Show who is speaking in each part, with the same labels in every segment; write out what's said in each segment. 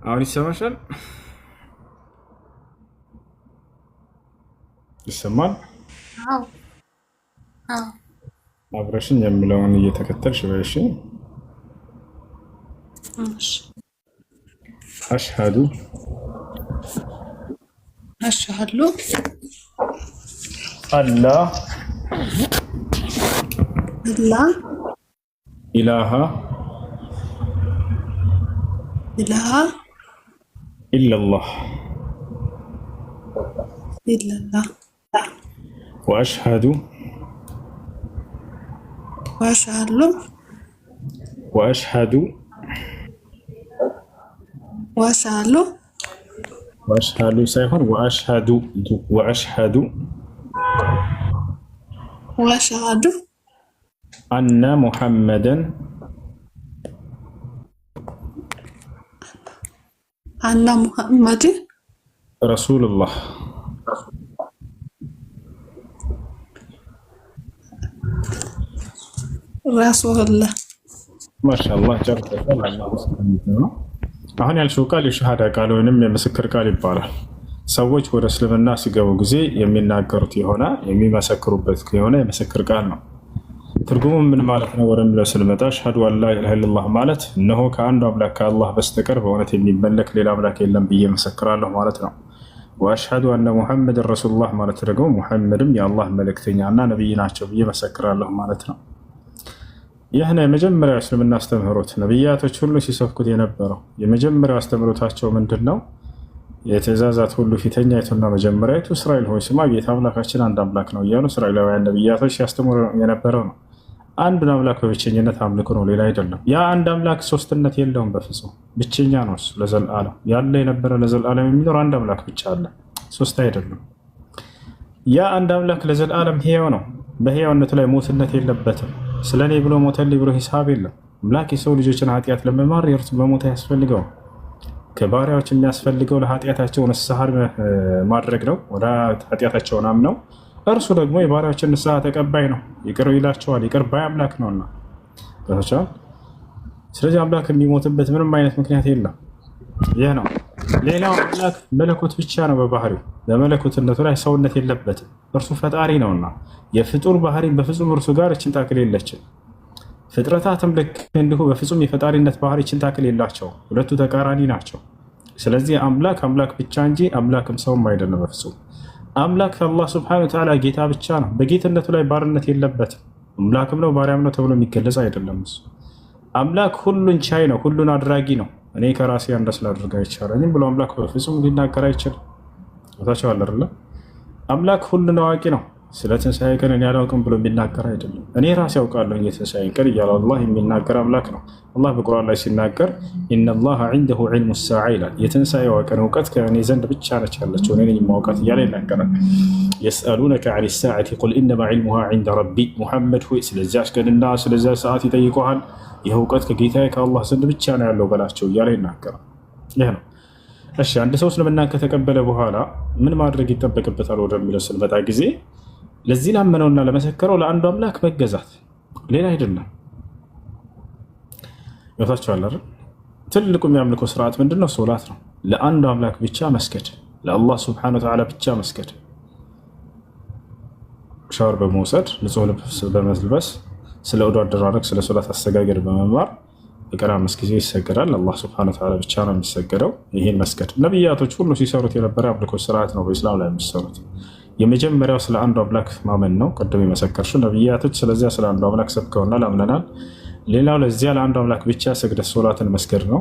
Speaker 1: አሁን ይሰማሻል? ይሰማል?
Speaker 2: አዎ አዎ።
Speaker 1: አብረሽኝ የምለውን እየተከተልሽ በይሽ።
Speaker 2: እሺ።
Speaker 1: አሽሀዱ
Speaker 2: አሽሀዱ
Speaker 1: አላ ኢላሃ ኢለላህ ወአሽሀዱ ሳይሆን ወአሽሀዱ አነ ሙሐመደን ረሱሉላህ ማሻአላህ ጨርሰሻል። አሁን ያልሽው ቃል የሸሃዳ ቃል ወይንም የምስክር ቃል ይባላል። ሰዎች ወደ እስልምና ሲገቡ ጊዜ የሚናገሩት የሆነ የሚመሰክሩበት የሆነ የምስክር ቃል ነው። ትርጉሙ ምን ማለት ነው ወደሚለው ስንመጣ አሽሀዱ አን ላ ኢላሃ ኢለላህ ማለት እነሆ ከአንዱ አምላክ ከአላህ በስተቀር በእውነት የሚመለክ ሌላ አምላክ የለም ብዬ መሰክራለሁ ማለት ነው። ወአሽሀዱ አነ ሙሐመድን ረሱሉላህ ማለት ደግሞ ሙሐመድም የአላህ መልእክተኛና ነቢይ ናቸው ብዬ መሰክራለሁ ማለት ነው። ይህ ነው የመጀመሪያው እስልምና አስተምህሮት። ነቢያቶች ሁሉ ሲሰብኩት የነበረው የመጀመሪያው አስተምህሮታቸው ምንድን ነው? የትእዛዛት ሁሉ ፊተኛይቱና መጀመሪያይቱ እስራኤል ሆይ ስማ ጌታ አምላካችን አንድ አምላክ ነው እያሉ እስራኤላውያን ነቢያቶች ሲያስተምሩ የነበረው ነው። አንዱን አምላክ በብቸኝነት አምልኩ ነው፣ ሌላ አይደለም። ያ አንድ አምላክ ሶስትነት የለውም፣ በፍጹም ብቸኛ ነው። እሱ ለዘላለም ያለ የነበረ ለዘላለም የሚኖር አንድ አምላክ ብቻ አለ፣ ሶስት አይደለም። ያ አንድ አምላክ ለዘላለም ሕያው ነው። በሕያውነቱ ላይ ሞትነት የለበትም። ስለ እኔ ብሎ ሞተልኝ ብሎ ሂሳብ የለም። አምላክ የሰው ልጆችን ኃጢአት ለመማር የእርሱ በሞት ያስፈልገው ከባሪያዎች የሚያስፈልገው ለኃጢአታቸው ንስሐ ማድረግ ነው። ወደ ኃጢአታቸውን አምነው እርሱ ደግሞ የባሪያዎችን ንስሐ ተቀባይ ነው፣ ይቅር ይላቸዋል። ይቅር ባይ አምላክ ነውና ገብቶሻል። ስለዚህ አምላክ የሚሞትበት ምንም አይነት ምክንያት የለም። ይህ ነው። ሌላው አምላክ መለኮት ብቻ ነው። በባህሪው በመለኮትነቱ ላይ ሰውነት የለበትም። እርሱ ፈጣሪ ነውና የፍጡር ባህሪ በፍጹም እርሱ ጋር እችን ታክል የለችም። ፍጥረታትም ልክ እንዲሁ በፍጹም የፈጣሪነት ባህሪ እችን ታክል የላቸው። ሁለቱ ተቃራኒ ናቸው። ስለዚህ አምላክ አምላክ ብቻ እንጂ አምላክም ሰውም አይደለም። በፍጹም አምላክ አላህ ሱብሓነሁ ወተዓላ ጌታ ብቻ ነው። በጌትነቱ ላይ ባርነት የለበትም። አምላክም ነው ባሪያም ነው ተብሎ የሚገለጽ አይደለም። እሱ አምላክ ሁሉን ቻይ ነው፣ ሁሉን አድራጊ ነው። እኔ ከራሴ አንዳች ላድርግ አይቻለኝም ብሎ አምላክ በፍጹም ሊናገር አይችልም። ቦታቸው አለ አይደለ? አምላክ ሁሉን አዋቂ ነው። ስለ ትንሣኤ ቀን እኔ አላውቅም ብሎ የሚናገር አይደለም። እኔ ራሴ ያውቃለሁ የትንሣኤ ቀን እያለ አላህ የሚናገር አምላክ ነው። አላህ በቁርአን ላይ ሲናገር ኢነላሃ ዒንደሁ ዒልሙ ሰዓ ይላል። የትንሣኤዋ ቀን እውቀት ከእኔ ዘንድ ብቻ ነች ያለችው፣ እኔ ነኝ የማውቃት እያለ ይናገራል። የስአሉነከ ዐኒ ሰዓቲ ቁል ኢነማ ዒልሙሃ ዒንደ ረቢ። ሙሐመድ ሆይ ስለዚያች ቀንና ስለዚያ ሰዓት ይጠይቁሃል፣ ይህ እውቀት ከጌታዬ ከአላህ ዘንድ ብቻ ነው ያለው በላቸው እያለ ይናገራል። ይህ ነው። እሺ አንድ ሰው እስልምናን ከተቀበለ በኋላ ምን ማድረግ ይጠበቅበታል ወደሚለው ስንመጣ ጊዜ ለዚህ ላመነውና ለመሰከረው ለአንዱ አምላክ መገዛት፣ ሌላ አይደለም። ይወታችኋል አይደል? ትልቁ የሚያምልኮ ስርዓት ምንድነው? ሶላት ነው። ለአንዱ አምላክ ብቻ መስገድ፣ ለአላህ ሱብሓነሁ ወተዓላ ብቻ መስገድ። ሻወር በመውሰድ ንጹህ ልብስ በመልበስ ስለ ውዱ አደራረግ፣ ስለ ሶላት አሰጋገድ በመማር በቀን 5 ጊዜ ይሰገዳል። አላህ ሱብሓነሁ ወተዓላ ብቻ ነው የሚሰገደው። ይህን መስገድ ነቢያቶች ሁሉ ሲሰሩት የነበረ አምልኮ ስርዓት ነው በኢስላም ላይ የሚሰሩት። የመጀመሪያው ስለ አንዱ አምላክ ማመን ነው። ቅድም የመሰከርሽው ነቢያቶች ስለዚያ ስለ አንዱ አምላክ ሰብከውናል፣ አምነናል። ሌላው ለዚያ ለአንዱ አምላክ ብቻ ስግደት ሶላትን መስገድ ነው።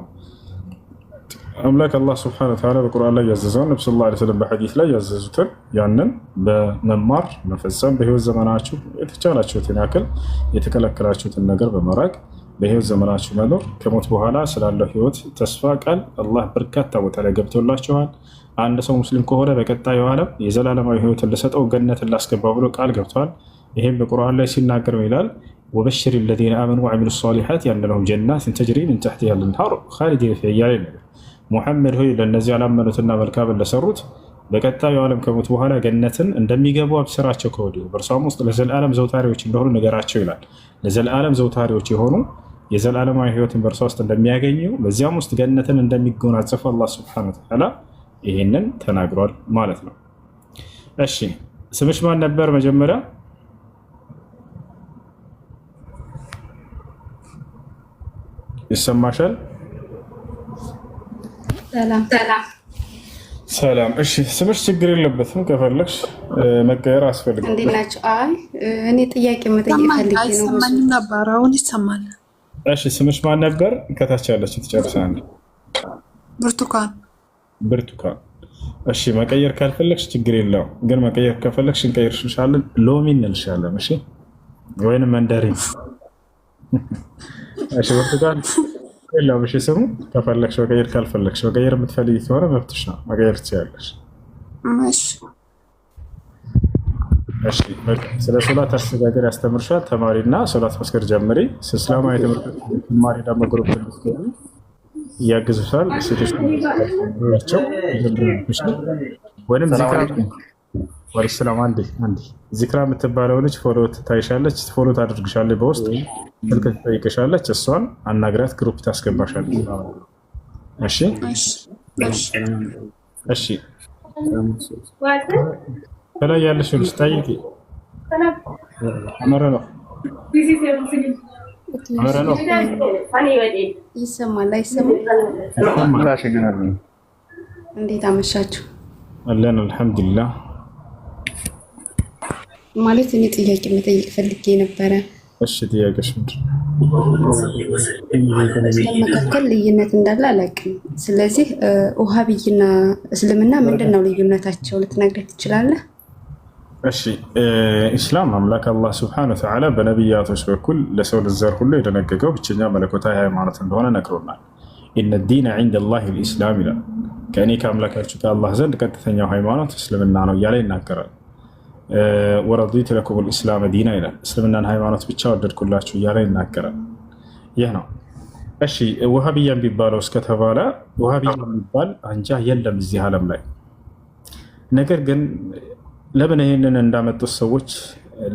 Speaker 1: አምላክ አላህ ሱብሓነሁ ወተዓላ በቁርአን ላይ ያዘዘውን ነብዩ ሰለላሁ ዐለይሂ ወሰለም በሐዲስ ላይ ያዘዙትን ያንን በመማር መፈጸም፣ በህይወት ዘመናችሁ የተቻላችሁትን ያክል የተከለከላችሁትን ነገር በመራቅ በህይወት ዘመናችሁ መኖር። ከሞት በኋላ ስላለው ህይወት ተስፋ ቃል አላህ በርካታ ቦታ ላይ ገብቶላችኋል። አንድ ሰው ሙስሊም ከሆነ በቀጣዩ ዓለም የዘላለማዊ ህይወትን ልሰጠው ገነትን ላስገባ ብሎ ቃል ገብቷል። ይህም በቁርአን ላይ ሲናገር ይላል ወበሽር ለዚነ አመኑ ወዐሚሉ ሷሊሓት አነ ለሁም ጀናትን ተጅሪ ሚን ተሕቲሃ አልአንሃር ኻሊዲነ ፊሃ እያለ ነገር ሙሐመድ ሆይ ለእነዚህ ያላመኑትና መልካምን ለሰሩት በቀጣዩ ዓለም ከሞት በኋላ ገነትን እንደሚገቡ አብስራቸው ከወዲሁ በእርሷም ውስጥ ለዘላለም ዘውታሪዎች እንደሆኑ ነገራቸው ይላል። ለዘላለም ዘውታሪዎች የሆኑ የዘላለማዊ ህይወትን በእርሷ ውስጥ እንደሚያገኙ በዚያም ውስጥ ገነትን እንደሚጎናጸፉ አላህ ሱብሓነሁ ወተዓላ ይህንን ተናግሯል ማለት ነው። እሺ ስምሽ ማን ነበር መጀመሪያ? ይሰማሻል? ሰላም። እሺ ስምሽ ችግር የለበትም። ከፈለግሽ መቀየር አስፈልግ።
Speaker 2: እንዴት ናቸው? አይ እኔ ጥያቄ መጠየቅ ፈልጌ ነው።
Speaker 3: አይሰማኝም ነበር፣ አሁን ይሰማል።
Speaker 1: እሺ ስምሽ ማን ነበር? ከታች ያለች ትጨርሳለች።
Speaker 3: ብርቱካን።
Speaker 1: ብርቱካን። እሺ መቀየር ካልፈለግሽ ችግር የለውም፣ ግን መቀየር ከፈለግሽ እንቀይርልሻለን። ሎሚ እንልሻለን። እሺ ወይንም መንደሪን። እሺ ብርቱካን የለውም። እሺ ስሙ ከፈለግሽ መቀየር፣ ካልፈለግሽ መቀየር የምትፈልጊ ከሆነ መብትሽ ነው፣ መቀየር ትችያለሽ። እሺ ስለ ሶላት አስተጋገር ያስተምርሻል ተማሪና ሶላት መስገድ ጀምሪ። እስላማዊ ትምህርት ተማሪ ደግሞ ግሩፕ ያግዙሻል። ሴቶች ናቸው ወይም ዚክራ ወልሰላም አንዴ ዚክራ የምትባለው ልጅ ፎሎ ታይሻለች፣ ፎሎ ታደርግሻለች፣ በውስጥ ስልክ ትጠይቅሻለች። እሷን አናግራት፣ ግሩፕ ታስገባሻለች። እሺ እሺ ከላይ ያለሽ ልጅ ጠይቂ። አመረ ነው
Speaker 2: ይሰማል አይሰማም? እንዴት አመሻችሁ?
Speaker 1: አለን አልሐምዱሊላህ።
Speaker 2: ማለት እኔ ጥያቄ መጠየቅ ፈልጌ ነበረ።
Speaker 1: እሺ ጥያቄሽ ምንድን ነው?
Speaker 2: መካከል ልዩነት እንዳለ አላውቅም። ስለዚህ ውሃብይና እስልምና ምንድን ነው ልዩነታቸው? ልትነግረኝ ትችላለህ?
Speaker 1: እሺ ኢስላም አምላክ አላህ ሱብሓነሁ ወተዓላ በነቢያቶች በኩል ለሰው ልጅ ዘር ሁሉ የደነገገው ብቸኛ መለኮታዊ ሃይማኖት እንደሆነ ነግሮናል። ኢነ ዲነ ዒንደላሂ ልኢስላም ይላል። ከእኔ ከአምላካችሁ ከአላህ ዘንድ ቀጥተኛው ሃይማኖት እስልምና ነው እያለ ይናገራል። ወረዲቱ ለኩም ልኢስላም ዲና ይላል። እስልምናን ሃይማኖት ብቻ ወደድኩላችሁ እያለ ይናገራል። ይህ ነው። እሺ ውሃብያ የሚባለው እስከተባለ ውሃብያ የሚባል አንጃ የለም እዚህ ዓለም ላይ። ነገር ግን ለምን ይህንን እንዳመጡት ሰዎች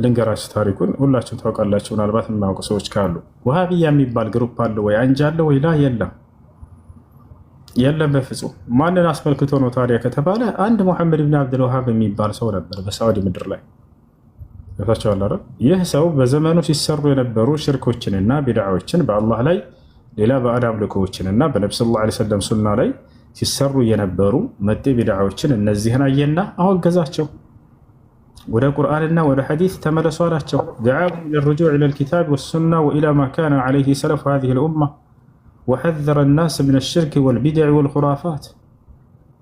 Speaker 1: ልንገራችሁ ታሪኩን። ሁላችሁም ታውቃላችሁ፣ ምናልባት የማያውቁ ሰዎች ካሉ። ውሃብያ የሚባል ግሩፕ አለ ወይ አንጃ አለ ወይ? ላ የለም በፍጹም። ማንን አስመልክቶ ነው ታዲያ ከተባለ አንድ ሙሐመድ ብን አብድልዋሃብ የሚባል ሰው ነበር በሳዑዲ ምድር ላይ ታቸዋል። ይህ ሰው በዘመኑ ሲሰሩ የነበሩ ሽርኮችንና ቢድዓዎችን በአላህ ላይ ሌላ ባዕድ አምልኮዎችንና በነቢ ሰለላሁ ዐለይሂ ወሰለም ሱና ላይ ሲሰሩ የነበሩ መጤ ቢድዓዎችን እነዚህን አየና አወገዛቸው። ወደ ቁርአንና ወደ ሐዲስ ተመለሱ አላቸው። ደዓሁም ሊልሩጁዕ ኢለል ኪታብ ወሱና ወኢላ ማ ካነ ዐለይሂ ሰለፉ ሃዚሂል ኡማ ወሐዘረ ናስ ሚነ ሽርክ ወልቢድዕ ወልኹራፋት።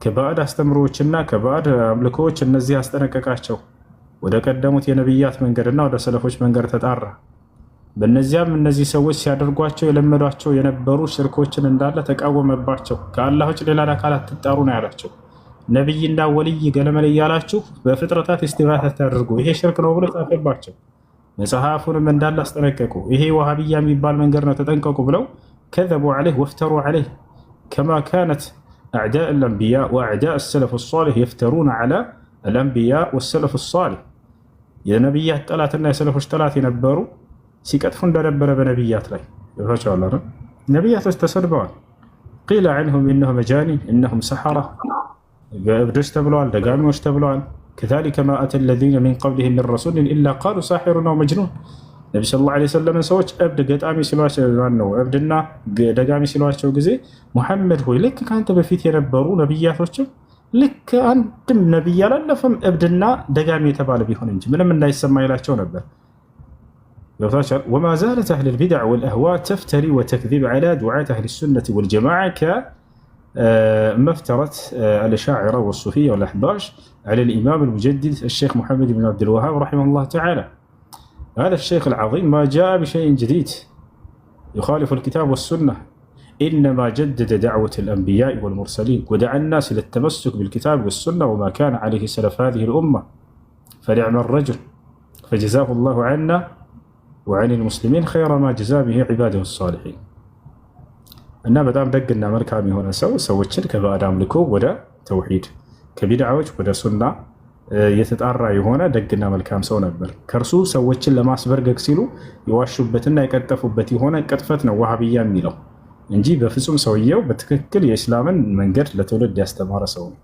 Speaker 1: ከባዕድ አስተምሮዎችና ከባዕድ አምልኮዎች እነዚህ አስጠነቀቃቸው። ወደ ቀደሙት የነቢያት መንገድና ወደ ሰለፎች መንገድ ተጣራ። በእነዚያም እነዚህ ሰዎች ሲያደርጓቸው የለመዷቸው የነበሩ ሽርኮችን እንዳለ ተቃወመባቸው። ከአላህ ውጭ ሌላ አካል አትጣሩ ነው ያላቸው። ነቢይና ወልይ ገለመል እያላችሁ በፍጥረታት ኢስቲጋሳ ታደርጉ፣ ይሄ ሽርክ ነው ብሎ ጻፈባቸው። መጽሐፉንም እንዳለ አስጠነቀቁ። ይሄ ወሃብያ የሚባል መንገድ ነው ተጠንቀቁ ብለው ከዘቡ ዐለይህ ወፍተሩ ዐለይህ ከማ ካነት አዕዳእ አልአንቢያ ወአዕዳእ ሰለፍ ሷሊህ የፍተሩነ ዐላ አልአንቢያ ወሰለፍ ሷሊህ። የነቢያት ጠላትና የሰለፎች ጠላት የነበሩ ሲቀጥፉ እንደነበረ በነቢያት ላይ ይወታቸዋል። ነቢያቶች ተሰድበዋል። ቂለ ዐንሁም ኢነሁም መጃኒን ኢነሁም ሰሐራ፣ እብዶች ተብለዋል፣ ደጋሚዎች ተብለዋል። ከዛሊከ ማ አተ ለዚነ ሚን ቀብሊሂም ሚን ረሱሊን ኢላ ቃሉ ሳሒሩን አው መጅኑን። ነቢ ሰለላሁ ዐለይሂ ወሰለም ሰዎች እብድ ገጣሚ ሲሏቸው ነው እብድና ደጋሚ ሲሏቸው ጊዜ ሙሐመድ ሆይ ልክ ከአንተ በፊት የነበሩ ነቢያቶችም ልክ አንድም ነቢይ አላለፈም እብድና ደጋሚ የተባለ ቢሆን እንጂ ምንም እንዳይሰማ ይላቸው ነበር። ወማ ዛለት አህል ልቢድዕ ወልአህዋ ተፍተሪ ወተክዚብ ዐላ ዱዓት አህል ሱነት ወልጀማዓ كما افترت الأشاعرة والصوفية والأحباش على الإمام المجدد الشيخ محمد بن عبد الوهاب رحمه الله تعالى. هذا الشيخ العظيم ما جاء بشيء جديد يخالف الكتاب والسنة، إنما جدد دعوة الأنبياء والمرسلين ودعا الناس إلى التمسك بالكتاب والسنة وما كان عليه سلف هذه الأمة. فنعم الرجل فجزاه الله عنا وعن المسلمين خير ما جزا به عباده الصالحين. እና በጣም ደግና መልካም የሆነ ሰው ሰዎችን ከባዕድ አምልኮ ወደ ተውሂድ ከቢድዓዎች ወደ ሱና የተጣራ የሆነ ደግና መልካም ሰው ነበር። ከእርሱ ሰዎችን ለማስበርገግ ሲሉ የዋሹበትና የቀጠፉበት የሆነ ቅጥፈት ነው ዋሃብያ የሚለው እንጂ በፍጹም ሰውየው በትክክል የእስላምን መንገድ ለትውልድ ያስተማረ ሰው ነው።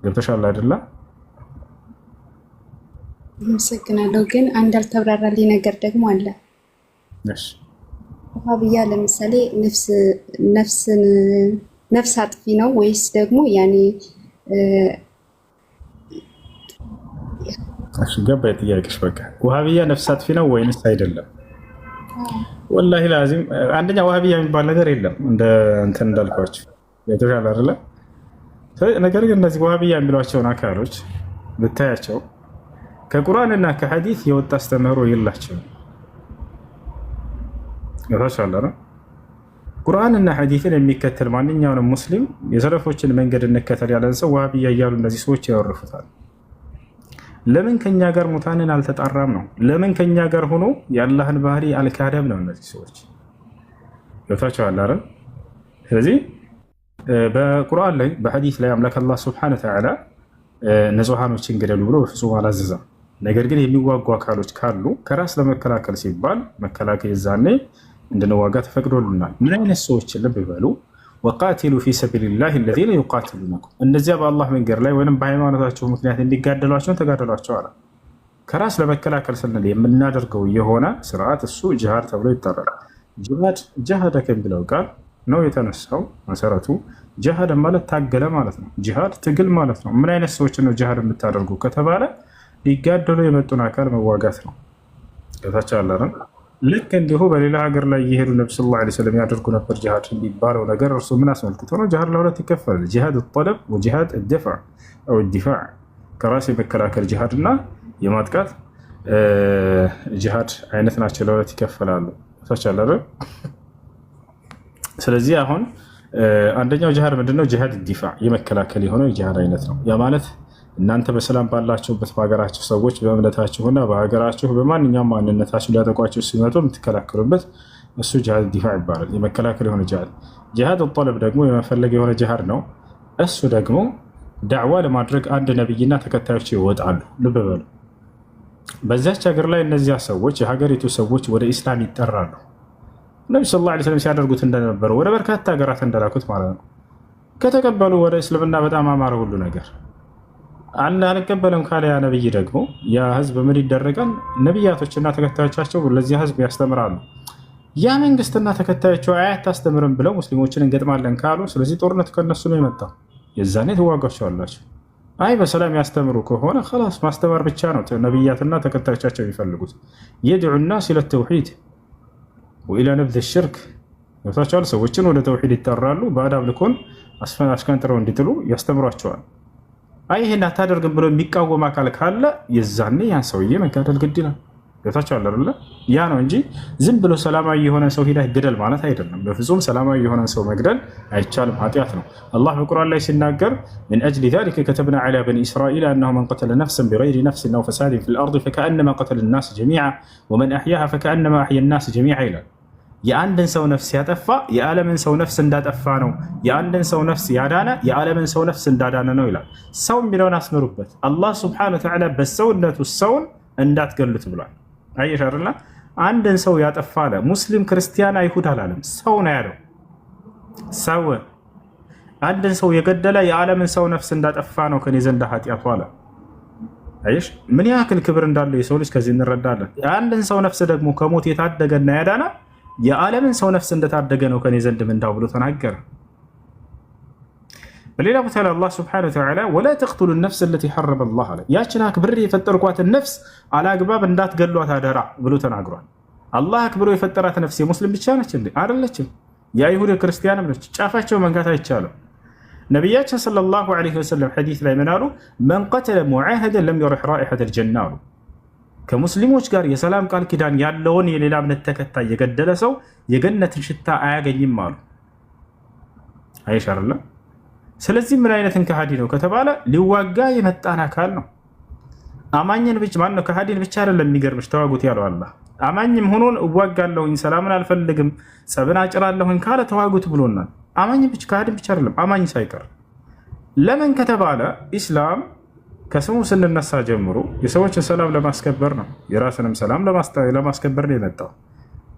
Speaker 1: ገብተሻል አይደለ?
Speaker 2: አመሰግናለሁ። ግን አንድ ያልተብራራልኝ ነገር ደግሞ አለ። ዋሃብያ ለምሳሌ ነፍስ አጥፊ ነው ወይስ ደግሞ ያኔ
Speaker 1: ገባ ጥያቄሽ? በቃ ዋሃብያ ነፍስ አጥፊ ነው ወይንስ አይደለም? ወላሂ ላዚም አንደኛ ዋሃብያ የሚባል ነገር የለም። እንትን እንዳልኳቸው የተሻለ አይደለ? ነገር ግን እነዚህ ዋሃብያ የሚሏቸውን አካሎች ብታያቸው ከቁርአንና ከሐዲስ የወጣ አስተምህሮ የላቸውም። የተሻለ ነው። ቁርአንና ሐዲስን የሚከተል ማንኛውንም ሙስሊም የሰለፎችን መንገድ እንከተል ያለን ሰው ዋሃብያ እያሉ እነዚህ ሰዎች ያወርፉታል። ለምን ከኛ ጋር ሙታንን አልተጣራም ነው? ለምን ከኛ ጋር ሆኖ የአላህን ባህሪ አልካደም ነው? እነዚህ ሰዎች ገብታችኋል አይደል? ስለዚህ በቁርአን ላይ በሐዲስ ላይ አምላክ አላህ ሱብሓነሁ ወተዓላ ንጹሃኖችን ግደሉ ብሎ በፍጹም አላዘዘም። ነገር ግን የሚዋጉ አካሎች ካሉ ከራስ ለመከላከል ሲባል መከላከል የዛኔ እንድንዋጋ ተፈቅዶልናል። ምን አይነት ሰዎች ልብ በሉ። ወቃቲሉ ፊ ሰቢልላህ አለዚነ ዩቃቲሉነኩም፣ እነዚያ በአላህ መንገድ ላይ ወይም በሃይማኖታቸው ምክንያት እንዲጋደሏቸውን ተጋደሏቸው አለ። ከራስ ለመከላከል ስንል የምናደርገው የሆነ ስርዓት እሱ ጅሃድ ተብሎ ይጠራል። ጅሃድ ጀሃደ ከሚለው ቃል ነው የተነሳው። መሰረቱ ጀሃድ ማለት ታገለ ማለት ነው። ጅሃድ ትግል ማለት ነው። ምን አይነት ሰዎች ነው ጅሃድ የምታደርጉ ከተባለ ሊጋደሉ የመጡን አካል መዋጋት ነው። ከታች አላረ ልክ እንዲሁ በሌላ ሀገር ላይ እየሄዱ ነቢ ሰለላሁ ዐለይሂ ወሰለም ያደርጉ ነበር። ጅሃድ የሚባለው ነገር እርሱ ምን አስመልክቶ ነው? ጅሃድ ለሁለት ይከፈላል። ጅሃድ ጠለብ ወጅሃድ ደፍዕ አው ዲፋዕ፣ ከራስ የመከላከል ጅሃድ እና የማጥቃት ጅሃድ አይነት ናቸው። ለሁለት ይከፈላሉ። ታች አላረ ስለዚህ አሁን አንደኛው ጅሃድ ምንድነው? ጅሃድ ዲፋዕ የመከላከል የሆነው የጅሃድ አይነት ነው። ያ ማለት እናንተ በሰላም ባላችሁበት በሀገራችሁ ሰዎች በእምነታችሁና በሀገራችሁ በማንኛውም ማንነታችሁ ሊያጠቋችሁ ሲመጡ የምትከላከሉበት እሱ ጅሃድ ዲፋዕ ይባላል። የመከላከል የሆነ ጅሃድ። ጅሃድ ጠለብ ደግሞ የመፈለግ የሆነ ጅሃድ ነው። እሱ ደግሞ ዳዕዋ ለማድረግ አንድ ነቢይና ተከታዮች ይወጣሉ። ልብ በሉ። በዛች ሀገር ላይ እነዚያ ሰዎች የሀገሪቱ ሰዎች ወደ ኢስላም ይጠራሉ። ነቢ ሰለላሁ ዐለይሂ ወሰለም ሲያደርጉት እንደነበረው ወደ በርካታ ሀገራት እንደላኩት ማለት ነው። ከተቀበሉ ወደ እስልምና በጣም አማረ ሁሉ ነገር። አንቀበልም ካለ ያ ነብይ ደግሞ ያ ህዝብ ምን ይደረጋል? ነቢያቶችና ተከታዮቻቸው ለዚያ ህዝብ ያስተምራሉ። ያ መንግስትና ተከታዮቹ አያታስተምርም ብለው ሙስሊሞችን እንገጥማለን ካሉ፣ ስለዚህ ጦርነቱ ከነሱ ነው የመጣው። የዛኔ ትዋጓቸዋላችሁ። አይ በሰላም ያስተምሩ ከሆነ خلاص ማስተማር ብቻ ነው ነቢያትና ተከታዮቻቸው የሚፈልጉት። የድዑ الناس الى التوحيد والى نبذ الشرك። ወጣቻል ሰዎችን ወደ ተውሂድ ይጠራሉ። ባዕድ አምልኮን አስከንጥረው እንዲጥሉ ያስተምሯቸዋል። አይ ይሄን አታደርግም ብሎ የሚቃወም አካል ካለ የዛኔ ያን ሰውዬ መጋደል ግድ ይላል። ገብታችኋል አይደለ? ያ ነው እንጂ ዝም ብሎ ሰላማዊ የሆነ ሰው ሂደህ ግደል ማለት አይደለም። በፍጹም ሰላማዊ የሆነ ሰው መግደል አይቻልም፣ ኃጢአት ነው። አላህ በቁርአን ላይ ሲናገር من أجل ذلك كتبنا على بني إسرائيل أنه من قتل نفسا بغير نفس أو فساد في الأرض فكأنما قتل الناس جميعا ومن أحياها فكأنما أحيا الناس جميعا ይላል። የአንድን ሰው ነፍስ ያጠፋ የዓለምን ሰው ነፍስ እንዳጠፋ ነው። የአንድን ሰው ነፍስ ያዳነ የዓለምን ሰው ነፍስ እንዳዳነ ነው ይላል። ሰው የሚለውን አስምሩበት። አላህ ሱብሓነሁ ወተዓላ በሰውነቱ ሰውን እንዳትገሉት ብሏል። አየሽ አይደል? አንድን ሰው ያጠፋ አለ። ሙስሊም፣ ክርስቲያን፣ አይሁድ አላለም። ሰው ነው ያለው። ሰው አንድን ሰው የገደለ የዓለምን ሰው ነፍስ እንዳጠፋ ነው ከኔ ዘንድ ኃጢአቱ አለ። አየሽ ምን ያክል ክብር እንዳለው የሰው ልጅ ከዚህ እንረዳለን። አንድን ሰው ነፍስ ደግሞ ከሞት የታደገና ያዳነ የዓለምን ሰው ነፍስ እንደታደገ ነው ከኔ ዘንድ ምንዳው ብሎ ተናገረ። በሌላ ቦታ ላይ አላህ ሱብሓነሁ ወተዓላ ወላ ተቅቱሉ ነፍስ አለቲ ሐረመ አላህ አለ። ያችን አክብሬ የፈጠርኳትን ነፍስ አላግባብ እንዳትገሏት አደራ ብሎ ተናግሯል። አላህ አክብሮ የፈጠራት ነፍስ የሙስሊም ብቻ ነች እንዴ? አይደለችም። የአይሁድ ክርስቲያንም ነች። ጫፋቸው መንካት አይቻልም። ነቢያችን ሰለላሁ ዐለይሂ ወሰለም ሐዲስ ላይ ምን አሉ? መን ቀተለ ሙዓሀደን ለም የሪሕ ራኢሐተል ጀና አሉ። ከሙስሊሞች ጋር የሰላም ቃል ኪዳን ያለውን የሌላ እምነት ተከታይ የገደለ ሰው የገነትን ሽታ አያገኝም አሉ። አይሽ አይደለም? ስለዚህ ምን አይነትን ከሃዲ ነው ከተባለ ሊዋጋ የመጣን አካል ነው። አማኝን ብቻ ማን ነው ከሃዲን ብቻ አይደለም የሚገርምሽ ተዋጉት ያለው አላህ። አማኝም ሆኖን እዋጋለሁኝ ሰላምን አልፈልግም ጸብን አጭራለሁኝ ካለ ተዋጉት ብሎናል። አማኝ ብቻ ከሃዲን ብቻ አይደለም አማኝ ሳይቀር። ለምን ከተባለ ኢስላም ከስሙ ስንነሳ ጀምሮ የሰዎችን ሰላም ለማስከበር ነው፣ የራስንም ሰላም ለማስከበር ነው የመጣው።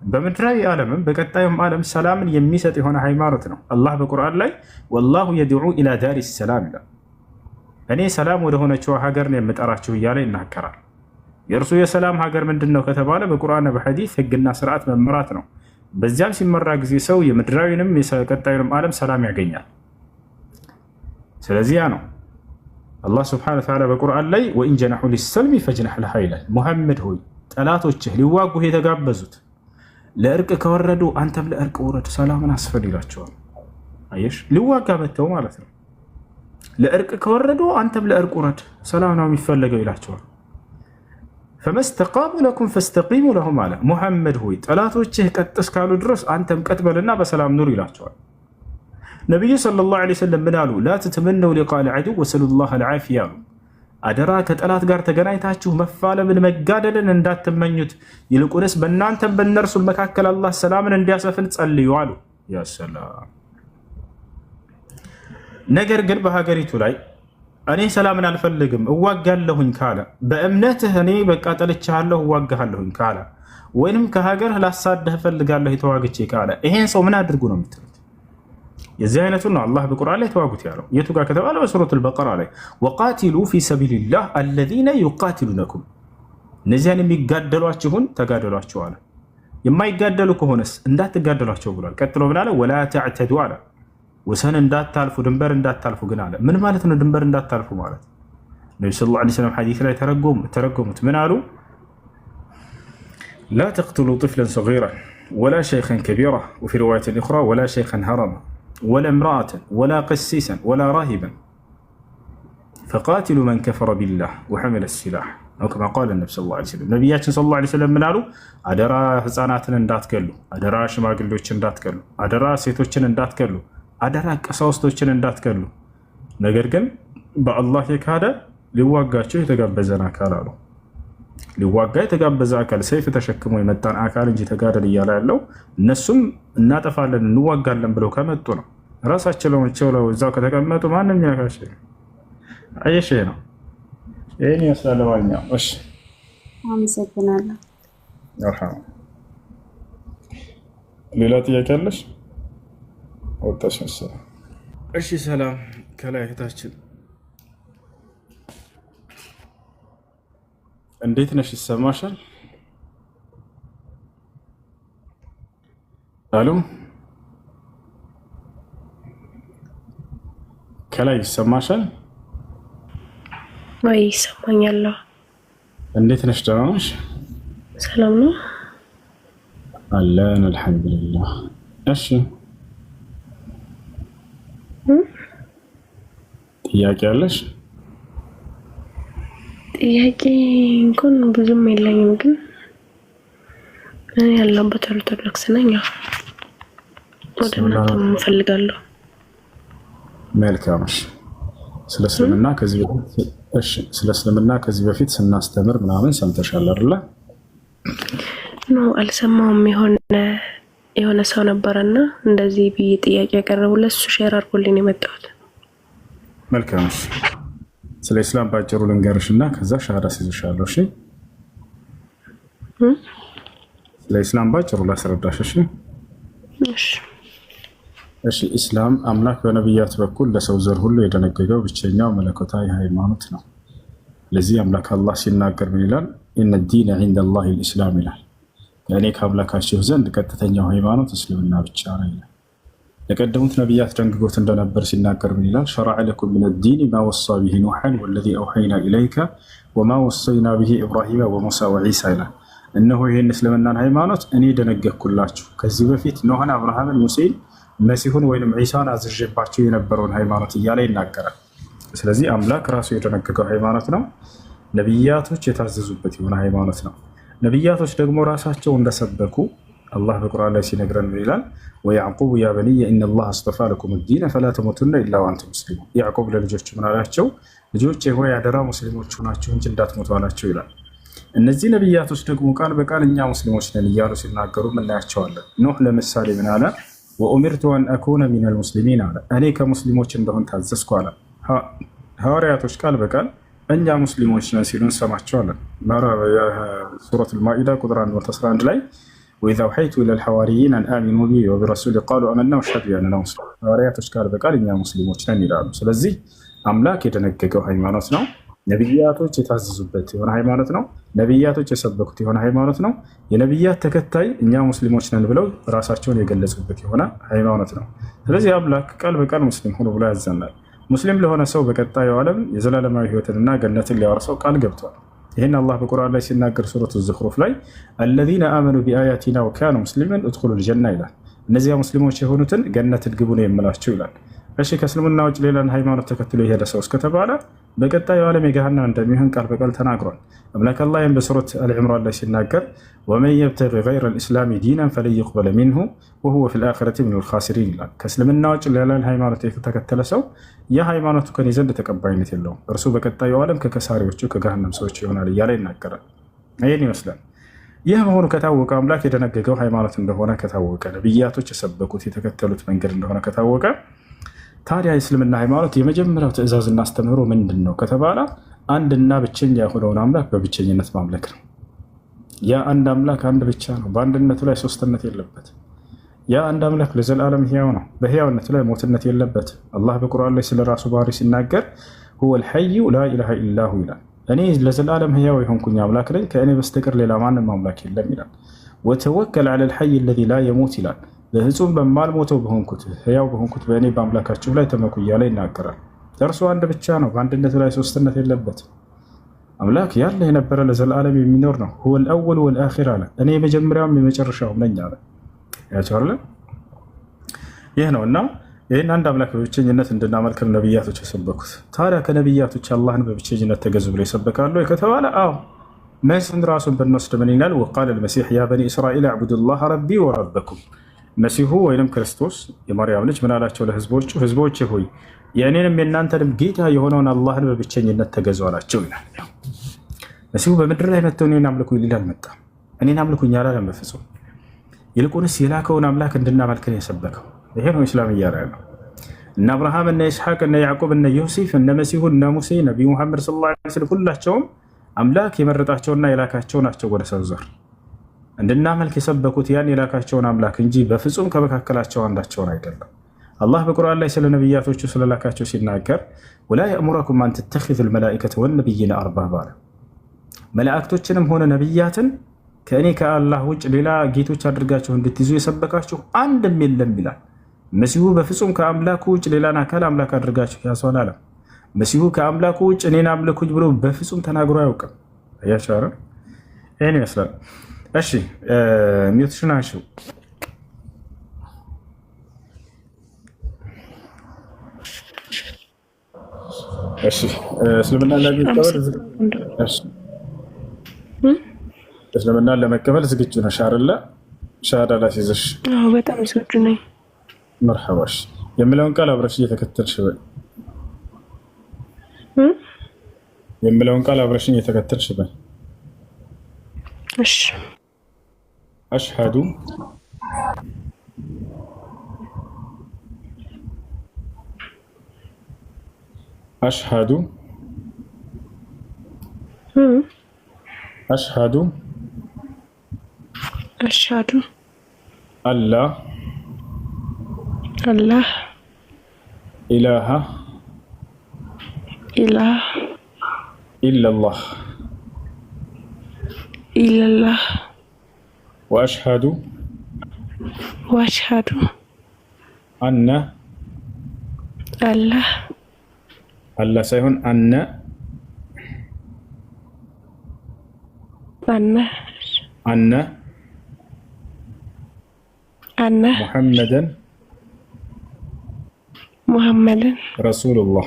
Speaker 1: በምድራዊ ዓለምም በቀጣዩም ዓለም ሰላምን የሚሰጥ የሆነ ሃይማኖት ነው። አላህ በቁርአን ላይ ወላሁ የድዑ ኢላ ዳሪ ሰላም ይላል። እኔ ሰላም ወደ ሆነችው ሀገር ነው የምጠራችሁ እያለ ይናገራል። የእርሱ የሰላም ሀገር ምንድን ነው ከተባለ በቁርአን በሐዲስ ህግና ስርዓት መመራት ነው። በዚያም ሲመራ ጊዜ ሰው የምድራዊንም የቀጣዩንም ዓለም ሰላም ያገኛል። ስለዚህ ያ ነው አላህ ስብሐነሁ ወተዓላ በቁርአን ላይ ወኢን ጀነሑ ሊሰልሚ ፈጅነሕ ለሃ ይላል። ሙሐመድ ሆይ ጠላቶችህ ሊዋጉህ የተጋበዙት ለእርቅ ከወረዱ አንተም ለእርቅ ውረድ፣ ሰላምን አስፈል ይላቸዋል። አየሽ፣ ሊዋጋ መጥተው ማለት ነው። ለእርቅ ከወረዱ አንተም ለእርቅ ውረድ፣ ሰላም ነው የሚፈለገው ይላቸዋል። ፈመስተቃሙ ለኩም ፈስተቂሙ ለሁም አለ። ሙሐመድ ሆይ ጠላቶችህ ቀጥ እስካሉ ድረስ አንተም ቀጥ በልና በሰላም ኑር ይላቸዋል። ነቢዩ ሰለላሁ ዐለይሂ ወሰለም ምን አሉ? ላ ተተመነው ሊቃል ዐዱው ወሰሉላህ አልዓፊያ አሉ። አደራ ከጠላት ጋር ተገናኝታችሁ መፋለምን መጋደልን እንዳትመኙት፣ ይልቁንስ በእናንተም በእነርሱ መካከል አላህ ሰላምን እንዲያሰፍን ጸልዩ አሉ። ያ ሰላም። ነገር ግን በሀገሪቱ ላይ እኔ ሰላምን አልፈልግም እዋጋለሁኝ ካለ፣ በእምነትህ እኔ በቃ ጠልቻለሁ እዋጋለሁኝ ካለ፣ ወይንም ከሀገርህ ላሳደህ እፈልጋለሁ የተዋግቼ ካለ ይሄን ሰው ምን አድርጉ ነው የምትሉት? የዚህ አይነቱ ነው አላህ በቁርአን ላይ ተዋጉት ያለው። የቱ ጋር ከተባለ በሱረቱል በቀራ ላይ ወቃቲሉ ፊ ሰቢልላህ አለዚነ ዩቃቲሉነኩም፣ እነዚያን የሚጋደሏችሁን ተጋደሏቸው አለ። የማይጋደሉ ከሆነስ እንዳትጋደሏቸው ብሏል። ቀጥሎ ምን አለ? ወላ ተዕተዱ አለ፣ ወሰን እንዳታልፉ ድንበር እንዳታልፉ ግን አለ። ምን ማለት ነው ድንበር እንዳታልፉ ማለት? ነቢ ሰለላሁ ዐለይሂ ወሰለም ሐዲስ ላይ ተረጎሙት። ምን አሉ? ላ ተቅትሉ ጥፍለን ሰጊራን ወላ ሸይኸን ከቢራ ወፊ ሪዋየትን ኡኽራ ወላ ሸይኸን ሀረማ ወላ እምረአተን ወላ ቀሲሰን ወላ ራሂበን ፈቃቲሉ መን ከፈረ ቢላህ ወሐመለ ሲላህ አው ከማ ቃለ ነቢ ሰለላሁ ዐለይሂ ወሰለም። ነቢያችን ሰለላሁ ዐለይሂ ወሰለም ምን አሉ? አደራ ህፃናትን እንዳትገሉ፣ አደራ ሽማግሌዎችን እንዳትገሉ፣ አደራ ሴቶችን እንዳትገሉ፣ አደራ ቀሳውስቶችን እንዳትገሉ፣ ነገር ግን በአላህ የካደ ሊዋጋቸው የተጋበዘን አካል አሉ። ሊዋጋ የተጋበዘ አካል ሰይፍ ተሸክሞ የመጣን አካል እንጂ ተጋደል እያለ ያለው እነሱም እናጠፋለን እንዋጋለን ብለው ከመጡ ነው። ራሳቸው ለው እዛው ከተቀመጡ ማንም ያካሽ አየሽ ነው። ይሄን ይመስላል ለማንኛው። እሺ
Speaker 2: አመሰግናለሁ።
Speaker 1: አልሐምዱሊላህ። ሌላ ጥያቄ አለሽ? ወጣሽ መሰለኝ። እሺ ሰላም። ከላይ እህታችን እንዴት ነሽ? ይሰማሻል? አሉ ከላይ ይሰማሻል?
Speaker 4: ወይ ይሰማኛል።
Speaker 1: እንዴት ነሽ? ደህና ነሽ?
Speaker 4: ሰላም ነው
Speaker 1: አለን አልሐምዱሊላህ። እሺ ጥያቄ አለሽ?
Speaker 4: ጥያቄ እንኳን ብዙም የለኝም፣ ግን እኔ ያለሁበት ኦርቶዶክስ ነኝ። ወደ እናንተ እንፈልጋለሁ።
Speaker 1: መልካም። እሺ ስለ እስልምና ከዚህ በፊት ስናስተምር ምናምን ሰምተሻል አይደለ?
Speaker 4: ነው አልሰማውም። የሆነ ሰው ነበረና እንደዚህ ብዬ ጥያቄ ያቀረቡለት እሱ ሼር አድርጎልኝ የመጣሁት።
Speaker 1: መልካም። እሺ ስለ ኢስላም ባጭሩ ልንገርሽና ከዛ ሻሃዳ ሲይዝሻለሁ። እሺ ስለ ኢስላም ባጭሩ ላስረዳሽ። እሺ እሺ ኢስላም አምላክ በነቢያት በኩል ለሰው ዘር ሁሉ የደነገገው ብቸኛው መለኮታዊ ሃይማኖት ነው። ለዚህ አምላክ አላህ ሲናገር ምን ይላል? ኢነ ዲነ ዒንደላሂ ልኢስላም ይላል። እኔ ከአምላካችሁ ዘንድ ቀጥተኛው ሃይማኖት እስልምና ብቻ ነው ይላል። ለቀደሙት ነቢያት ደንግጎት እንደነበር ሲናገር ምን ይላል? ሸረዐ ለኩም ሚነ ዲን ማ ወሳ ቢሂ ኑሐን ወለዚ አውሐይና ኢለይከ ወማ ወሰይና ቢሂ ኢብራሂመ ወሙሳ ወዒሳ ይላል። እነሆ ይህን እስልምናን ሃይማኖት እኔ ደነገግኩላችሁ ከዚህ በፊት ኖህን፣ አብርሃምን፣ ሙሴን፣ መሲሁን ወይም ዒሳን አዝዤባቸው የነበረውን ሃይማኖት እያለ ይናገራል። ስለዚህ አምላክ ራሱ የደነገገው ሃይማኖት ነው። ነቢያቶች የታዘዙበት የሆነ ሃይማኖት ነው። ነቢያቶች ደግሞ ራሳቸው እንደሰበኩ አላህ በቁርአን ላይ ሲነግረን ምን ይላል? ወያዕቁብ ያ በንየ ኢነላህ አስጠፋ ለኩም ዲነ ፈላ ተሙቱነ ኢላ ወአንቱም ሙስሊሙን። ያዕቁብ ለልጆች ምን አላቸው? ልጆች ሆይ አደራ ሙስሊሞች ሆናችሁ እንጂ እንዳትሞቱ አላቸው ይላል። እነዚህ ነቢያቶች ደግሞ ቃል በቃል እኛ ሙስሊሞች ነን እያሉ ሲናገሩ እናያቸዋለን። ኖህ ለምሳሌ ምን አለ? ወኡሚርቱ አን አኩነ ሚነል ሙስሊሚን አለ። እኔ ከሙስሊሞች እንደሆን ታዘዝኩ አለ። ሐዋርያቶች ቃል በቃል እኛ ሙስሊሞች ነን ሲሉ እንሰማቸዋለን። ሱረት አልማኢዳ ቁጥር 111 ላይ ወኢዛ አውሐይቱ ኢለል ሐዋርይን አን አሚኑ ቢ ወቢረሱሊ ቃሉ አመና ወአሽሀዱ ቢአንና ሙስሊሙን። ሐዋርያቶች ቃል በቃል እኛ ሙስሊሞች ነን ይላሉ። ስለዚህ አምላክ የደነገገው ሃይማኖት ነው። ነቢያቶች የታዘዙበት የሆነ ሃይማኖት ነው። ነቢያቶች የሰበኩት የሆነ ሃይማኖት ነው። የነቢያት ተከታይ እኛ ሙስሊሞች ነን ብለው ራሳቸውን የገለጹበት የሆነ ሃይማኖት ነው። ስለዚህ አምላክ ቃል በቃል ሙስሊም ሆኖ ብሎ ያዘናል። ሙስሊም ለሆነ ሰው በቀጣዩ ዓለም የዘላለማዊ ህይወትንና ገነትን ሊያወርሰው ቃል ገብቷል። ይህን አላህ በቁርአን ላይ ሲናገር ሱረቱ ዙኽሩፍ ላይ አለዚነ አመኑ ቢአያቲና ወካኑ ሙስሊሚን ኡድኹሉል ጀና ይላል። እነዚያ ሙስሊሞች የሆኑትን ገነትን ግቡ ነው የምላቸው ይላል። እሺ ከእስልምና ውጭ ሌላን ሃይማኖት ተከትሎ የሄደ ሰው እስከተባለ በቀጣዩ ዓለም የገሃነም እንደሚሆን ቃል በቃል ተናግሯል። አምላክ አላህም በሱረት አልዕምራን ላይ ሲናገር ወመን የብተጊ ገይረ ልእስላሚ ዲናን ፈለን ዩቅበለ ሚንሁ ወሁወ ፊል አኺረቲ ሚነል ኻሲሪን ይላል። ከእስልምና ውጭ ሌላን ሃይማኖት የተከተለ ሰው የሃይማኖቱ ከኔ ዘንድ ተቀባይነት የለውም፣ እርሱ በቀጣዩ ዓለም ከከሳሪዎቹ ከገሃነም ሰዎች ይሆናል እያለ ይናገራል። ይህን ይመስላል። ይህ መሆኑ ከታወቀ አምላክ የደነገገው ሃይማኖት እንደሆነ ከታወቀ ነቢያቶች የሰበኩት የተከተሉት መንገድ እንደሆነ ከታወቀ ታዲያ የእስልምና ሃይማኖት የመጀመሪያው ትእዛዝና አስተምህሮ ምንድን ነው ከተባለ አንድና ብቸኛ የሆነውን አምላክ በብቸኝነት ማምለክ ነው። ያ አንድ አምላክ አንድ ብቻ ነው። በአንድነቱ ላይ ሶስትነት የለበት። ያ አንድ አምላክ ለዘላለም ሕያው ነው። በሕያውነቱ ላይ ሞትነት የለበት። አላህ በቁርአን ላይ ስለ ራሱ ባህሪ ሲናገር ሁወል ሐዩ ላ ኢላሃ ኢላሁ ይላል። እኔ ለዘላለም ሕያው የሆንኩኝ አምላክ ነኝ፣ ከእኔ በስተቀር ሌላ ማንም አምላክ የለም ይላል። ወተወከል ዐለል ሐይ አለዚ ላ የሙት ይላል። በፍጹም በማልሞተው በሆንኩት ሕያው በሆንኩት በእኔ በአምላካችሁ ላይ ተመኩ እያለ ይናገራል። እርሱ አንድ ብቻ ነው። በአንድነቱ ላይ ሶስትነት የለበትም። አምላክ ያለ የነበረ ለዘላለም የሚኖር ነው። ሁወል አወል ወል አኺር አለ። እኔ የመጀመሪያውም የመጨረሻውም ነኝ አለ። ያቻለ ይህ ነው እና ይህን አንድ አምላክ በብቸኝነት እንድናመልክም ነቢያቶች የሰበኩት። ታዲያ ከነቢያቶች አላህን በብቸኝነት ተገዙ ብለው ይሰበካሉ ከተባለ አዎ መሲህን ራሱን ብንወስድ ምን ይላል? ወቃለ ልመሲሕ ያ በኒ እስራኤል አዕቡዱላህ ረቢ ወረበኩም። መሲሁ ወይንም ክርስቶስ የማርያም ልጅ ምን አላቸው ለህዝቦቹ? ህዝቦች ሆይ የእኔንም የእናንተንም ጌታ የሆነውን አላህን በብቸኝነት ተገዙ አላቸው ይላል። መሲሁ በምድር ላይ መጥተው እኔን አምልኩ ሊል አልመጣም። እኔን አምልኩኝ አላለም በፍጹም። ይልቁንስ የላከውን አምላክ እንድናመልክን የሰበከው። ይሄ ነው ኢስላም እያለ ያለው። እነ አብርሃም፣ እነ ይስሐቅ፣ እነ ያዕቆብ፣ እነ ዮሴፍ፣ እነ መሲሁ፣ እነ ሙሴ፣ ነቢዩ ሙሐመድ ሰለላሁ ዐለይሂ ወሰለም ሁላቸውም አምላክ የመረጣቸውና የላካቸው ናቸው ወደ ሰው ዘር እንድናመልክ የሰበኩት ያን የላካቸውን አምላክ እንጂ በፍጹም ከመካከላቸው አንዳቸውን አይደለም። አላህ በቁርአን ላይ ስለ ነቢያቶቹ ስለላካቸው ሲናገር ወላ የእሙረኩም አን ተተኺዙ ልመላኢከተ ወነቢይነ አርባባ አለ። መላእክቶችንም ሆነ ነቢያትን ከእኔ ከአላህ ውጭ ሌላ ጌቶች አድርጋችሁ እንድትይዙ የሰበካችሁ አንድም የለም ይላል። መሲሁ በፍጹም ከአምላኩ ውጭ ሌላን አካል አምላክ አድርጋችሁ ያሱ አላለም። መሲሁ ከአምላኩ ውጭ እኔን አምልኩኝ ብሎ በፍጹም ተናግሮ አያውቅም። አያቻረ ይህን ይመስላል። እሺ ሚውትሽን አንሺው። እሺ እስልምና ለመቀበል ዝግጁ ነሽ አይደለ? ሻሃዳ ላሲዝሽ?
Speaker 4: አዎ በጣም ዝግጁ ነኝ።
Speaker 1: መርሐባሽ። የምለውን ቃል አብረሽ እየተከተልሽ በይ። የምለውን ቃል አብረሽኝ እየተከተልሽ በይ።
Speaker 4: እሺ
Speaker 1: أشهد أشهد أشهد
Speaker 4: أشهد
Speaker 1: أن لا إله إلا الله وأشهد أن الله سيكون أن محمدا رسول الله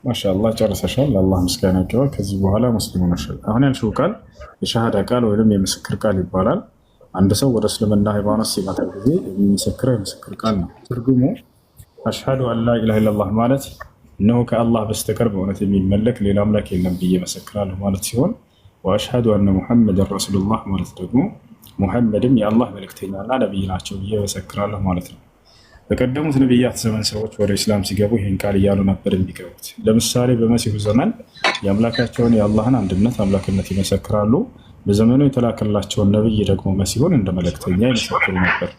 Speaker 1: ማሻአላህ ጨርሰሻል። አላህ ምስጋና ይገባው። ከዚህ በኋላ ሙስሊም ሆነሻል። አሁን ያልሽው ቃል የሻሃዳ ቃል ወይም የምስክር ቃል ይባላል። አንድ ሰው ወደ እስልምና ሃይማኖት ሲመጣ ጊዜ የሚመሰክረው የምስክር ቃል ነው። ትርጉሙ አሽሃዱ አን ላ ኢላሃ ኢለላህ ማለት እነሆ ከአላህ በስተቀር በእውነት የሚመለክ ሌላ አምላክ የለም ብዬ መሰክራለሁ ማለት ሲሆን፣ ወአሽሃዱ አነ ሙሐመድን ረሱሉላህ ማለት ደግሞ ሙሐመድም የአላህ መልእክተኛና ነቢይ ናቸው ብዬ መሰክራለሁ ማለት ነው። በቀደሙት ነቢያት ዘመን ሰዎች ወደ ኢስላም ሲገቡ ይህን ቃል እያሉ ነበር የሚገቡት። ለምሳሌ በመሲሁ ዘመን የአምላካቸውን የአላህን አንድነት አምላክነት ይመሰክራሉ። በዘመኑ የተላከላቸውን ነቢይ ደግሞ መሲሁን እንደ መልእክተኛ ይመሰክሩ ነበር።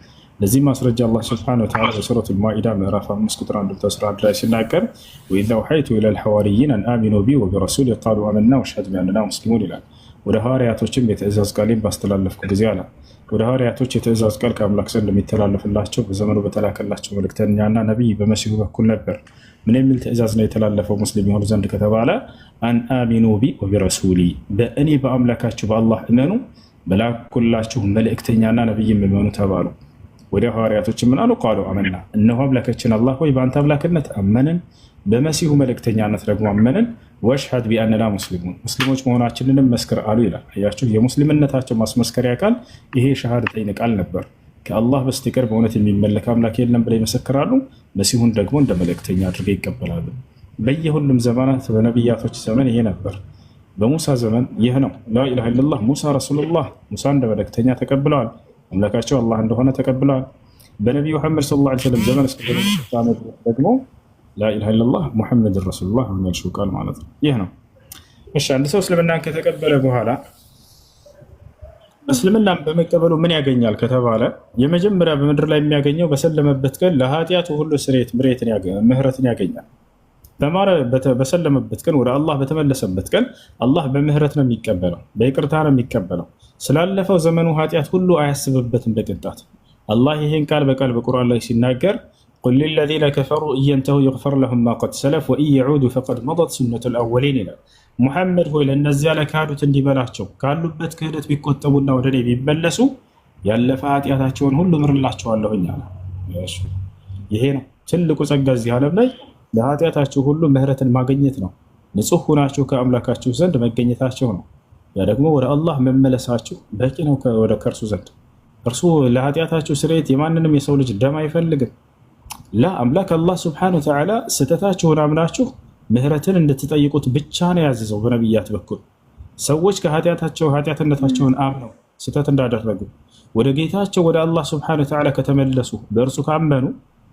Speaker 1: ለዚህ ማስረጃ አላህ ስብሐነሁ ወተዓላ በሱረቱል ማኢዳ ምዕራፍ 5 ቁጥር 111 ላይ ሲናገር ወኢዝ አውሐይቱ ኢለል ሐዋርይን አን አሚኑ ቢ ወቢረሱሊ ቃሉ አመና ወሽሀድ ቢአንና ሙስሊሙን ይላል። ወደ ሐዋርያቶችም የትእዛዝ ቃሌን ባስተላለፍኩ ጊዜ አለ። ወደ ሐዋርያቶች የትእዛዝ ቃል ከአምላክ ዘንድ የሚተላለፍላቸው በዘመኑ በተላከላቸው መልእክተኛና ነቢይ በመሲሁ በኩል ነበር። ምን የሚል ትእዛዝ ነው የተላለፈው ሙስሊም የሆኑ ዘንድ ከተባለ አን አሚኑ ቢ ወቢረሱሊ፣ በእኔ በአምላካችሁ በአላህ እመኑ፣ በላኩላችሁ መልእክተኛና ነቢይም እመኑ ተባሉ። ወደ ሐዋርያቶች ምን አሉ? ቃሉ አመና፣ እነሆ አምላካችን አላህ ሆይ በአንተ አምላክነት አመንን፣ በመሲሁ መልእክተኛነት ደግሞ አመንን፣ ወሽሀድ ቢአንና ሙስሊሙን፣ ሙስሊሞች መሆናችንንም መስክር አሉ ይላል። አያችሁ፣ የሙስሊምነታቸው ማስመስከሪያ ቃል ይሄ ሸሃደተይን ቃል ነበር። ከአላህ በስተቀር በእውነት የሚመለክ አምላክ የለም ብለው ይመሰክራሉ። መሲሁን ደግሞ እንደ መልእክተኛ አድርገው ይቀበላሉ። በየሁሉም ዘመናት በነቢያቶች ዘመን ይሄ ነበር። በሙሳ ዘመን ይህ ነው። ላኢላሃ ኢለላህ ሙሳ ረሱሉላህ፣ ሙሳ እንደ መልእክተኛ ተቀብለዋል። አምላካቸው አላህ እንደሆነ ተቀብለዋል። በነቢዩ መሐመድ ሰለላሁ ዐለይሂ ወሰለም ዘመን እስከ ደግሞ ላኢላሃ ኢለላህ ሙሐመድን ረሱሉላህ የሚያልሽው ቃል ማለት ነው። ይህ ነው። እሺ፣ አንድ ሰው እስልምናን ከተቀበለ በኋላ እስልምናን በመቀበሉ ምን ያገኛል ከተባለ የመጀመሪያ በምድር ላይ የሚያገኘው በሰለመበት ቀን ለኃጢአቱ ሁሉ ስርየት ምህረትን ያገኛል። በሰለመበት ቀን ወደ አላህ በተመለሰበት ቀን አላህ በምህረት ነው የሚቀበለው፣ በይቅርታ ነው የሚቀበለው። ስላለፈው ዘመኑ ኃጢአት ሁሉ አያስብበትም በቅንጣት። አላህ ይህን ቃል በቃል በቁርአን ላይ ሲናገር ቁል ሊለዚነ ከፈሩ ኢየንተሁ ይግፈር ለሁም ማ ቀድ ሰለፍ ወኢን የዑዱ ፈቀድ መደት ሱነቱል አወሊን ይላል። ሙሐመድ ሆይ ለእነዚያ ለካዱት እንዲበላቸው ካሉበት ክህደት ቢቆጠቡና ወደ እኔ ቢመለሱ ያለፈ ኃጢአታቸውን ሁሉ ምርላቸዋለሁኝ አለ። ይሄ ነው ትልቁ ጸጋ እዚህ ዓለም ላይ ለኃጢአታችሁ ሁሉ ምህረትን ማግኘት ነው። ንጹህ ሆናችሁ ከአምላካችሁ ዘንድ መገኘታቸው ነው። ያ ደግሞ ወደ አላህ መመለሳችሁ በቂ ነው ወደ ከእርሱ ዘንድ። እርሱ ለኃጢአታችሁ ስርየት የማንንም የሰው ልጅ ደም አይፈልግም። አምላክ አላህ ስብሐነሁ ወተዓላ ስህተታችሁን አምናችሁ ምህረትን እንድትጠይቁት ብቻ ነው ያዘዘው በነቢያት በኩል። ሰዎች ኃጢአትነታቸውን አምነው ስህተት እንዳደረጉ ወደ ጌታቸው ወደ አላህ ስብሐነሁ ወተዓላ ከተመለሱ በእርሱ ካመኑ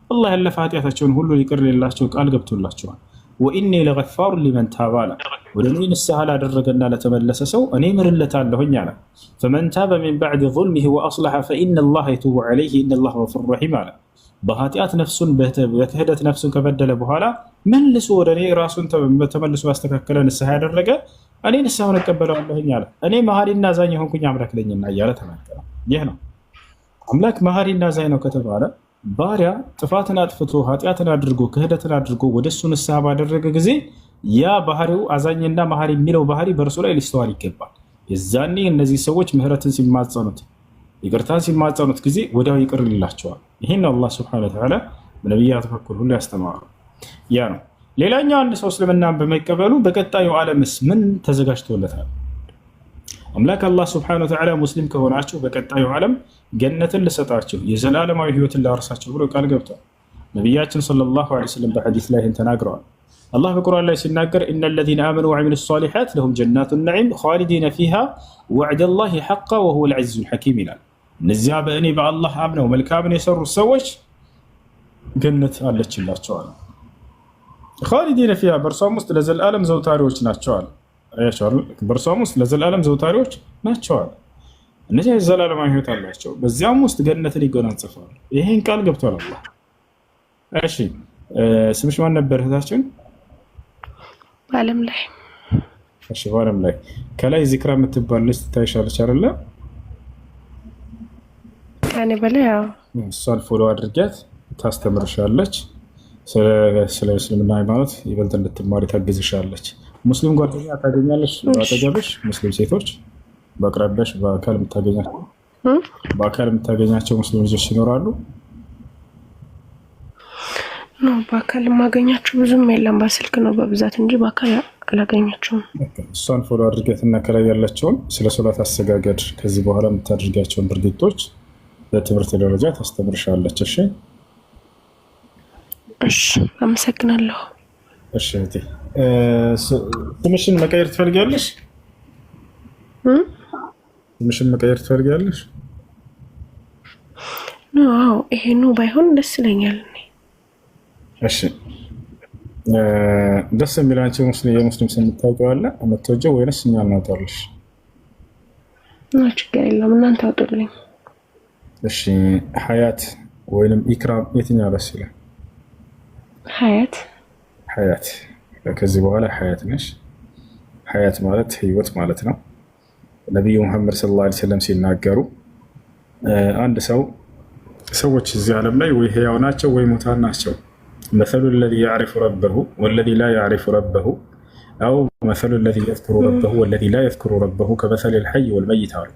Speaker 1: አላህ ያለፈ ኃጢአታቸውን ሁሉ ሊቅር ሌላቸው ቃል ገብቶላቸዋል። ወኢኒ ለገፋሩ ሊመን ታበ አለ። ወደ እኔ ንስሐ ላደረገና ለተመለሰ ሰው እኔ ምርለታለሁኝ አለ። ፈመን ታበ ሚን በዕድ ዙልሚሂ ወአስለሐ ፈኢነላህ የቱቡ ዐለይሂ ኢነላህ ገፉር ረሒም አለ። በኃጢአት ነፍሱን በክህደት ነፍሱን ከበደለ በኋላ መልሶ ወደ እኔ ራሱን ተመልሶ ያስተካከለ ንስሐ ያደረገ እኔ ንስሐውን እቀበለዋለሁኝ አለ። እኔ መሐሪና አዛኝ የሆንኩኝ አምላክ ነኝና እያለ ተናገረ። ይህ ነው አምላክ መሐሪና አዛኝ ነው ከተባለ ባሪያ ጥፋትን አጥፍቶ ኃጢአትን አድርጎ ክህደትን አድርጎ ወደ እሱ ንስሐ ባደረገ ጊዜ ያ ባህሪው አዛኝና መሐሪ የሚለው ባህሪ በእርሱ ላይ ሊስተዋል ይገባል። የዛኔ እነዚህ ሰዎች ምህረትን ሲማጸኑት ይቅርታን ሲማጸኑት ጊዜ ወዲያው ይቅር ይላቸዋል። ይህን አላህ ሱብሓነሁ ወተዓላ በነቢያት በኩል ሁሉ ያስተማሩ። ያ ነው። ሌላኛው አንድ ሰው እስልምናን በመቀበሉ በቀጣዩ ዓለምስ ምን ተዘጋጅቶለታል? አምላክ አላህ ስብሐነሁ ወተዓላ ሙስሊም ከሆናችሁ በቀጣዩ ዓለም ገነትን ልሰጣችሁ የዘላለማዊ ህይወትን ላወርሳችሁ ብሎ ቃል ገብቷል። ነቢያችን ሰለላሁ ዐለይሂ ወሰለም በሐዲስ ላይ ይህን ተናግረዋል። አላህ በቁርአን ላይ ሲናገር ኢነ ለዚነ አመኑ ወዐሚሉ ሷሊሓት ለሁም ጀናቱ ነዒም ኻሊዲነ ፊሃ ወዕደላሂ ሐቃ ወሁወል ዐዚዙል ሐኪም ይላል። እነዚያ በእኔ በአላህ አምነው መልካምን የሰሩት ሰዎች ገነት አለችላቸዋል። ኻሊዲነ ፊሃ በእርሷም ውስጥ ለዘላለም ዘውታሪዎች ናቸዋል። በእርሷም ውስጥ ለዘላለም ዘውታሪዎች ናቸዋል። እነዚህ የዘላለማዊ ህይወት አላቸው። በዚያም ውስጥ ገነትን ይጎናጸፋሉ። ይሄን ቃል ገብቷል አላህ። እሺ ስምሽ ማን ነበር እህታችን?
Speaker 4: በዓለም ላይ።
Speaker 1: እሺ በዓለም ላይ ከላይ ዚክራ የምትባል ልጅ ትታይሻለች አይደለ?
Speaker 4: ከኔ በላይ ያው
Speaker 1: እሷን ፎሎ አድርጊያት፣ ታስተምርሻለች። ስለ እስልምና ሃይማኖት ይበልጥ እንድትማሪ ታግዝሻለች። ሙስሊም ጓደኛ ታገኛለሽ በአጠገብሽ? ሙስሊም ሴቶች በአቅራቢያሽ በአካል የምታገኛቸው ሙስሊም ልጆች ይኖራሉ?
Speaker 4: በአካል የማገኛቸው ብዙም የለም። በስልክ ነው በብዛት እንጂ በአካል አላገኛቸውም።
Speaker 1: እሷን ፎሎ አድርጊያትና ከላይ ያላቸውን ስለ ሶላት አሰጋገድ ከዚህ በኋላ የምታደርጊያቸውን ድርጊቶች በትምህርት ደረጃ ታስተምርሻለች። እሺ
Speaker 4: እሺ፣ አመሰግናለሁ።
Speaker 1: እሺ እህቴ ስምሽን መቀየር ትፈልጊያለሽ? ስምሽን መቀየር ትፈልጊያለሽ?
Speaker 4: ነው ይሄ ነው ባይሆን ደስ ይለኛል።
Speaker 1: እሺ ደስ የሚላችሁ የሙስሊም ስም ታውቂዋለ አመተወጀው ወይስ እኛ እናውጣልሽ?
Speaker 4: ነው ችግር የለም እናንተ አውጡልኝ።
Speaker 1: እሺ ሀያት ወይንም ኢክራም የትኛው ደስ ይላል? ሀያት ከዚህ በኋላ ሀያት ነሽ። ሀያት ማለት ህይወት ማለት ነው። ነብዩ መሐመድ ሰለላሁ ዐለይሂ ወሰለም ሲናገሩ አንድ ሰዎች እዚህ ዓለም ላይ ወይ ህያው ናቸው ወይ ሙታን ናቸው። مثل الذي يعرف ربه والذي لا يعرف ربه أو مثل الذي يذكر ربه والذي لا يذكر ربه كمثل الحي والميت አሉ።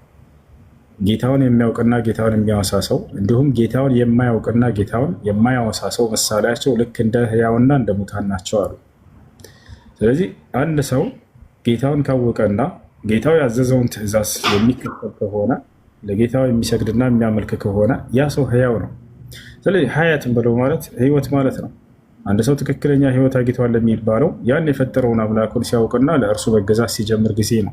Speaker 1: ጌታውን የሚያውቅና ጌታውን የሚያወሳ ሰው እንዲሁም ጌታውን የማያውቅና ጌታውን የማያወሳ ሰው ምሳሌያቸው ልክ እንደ ህያውና እንደ ሙታን ናቸው አሉ። ስለዚህ አንድ ሰው ጌታውን ካወቀና ጌታው ያዘዘውን ትእዛዝ የሚከተል ከሆነ ለጌታው የሚሰግድና የሚያመልክ ከሆነ ያ ሰው ህያው ነው። ስለዚህ ሀያትን ብለው ማለት ህይወት ማለት ነው። አንድ ሰው ትክክለኛ ህይወት አግኝቷል የሚባለው ያን የፈጠረውን አምላኩን ሲያውቅና ለእርሱ መገዛት ሲጀምር ጊዜ ነው።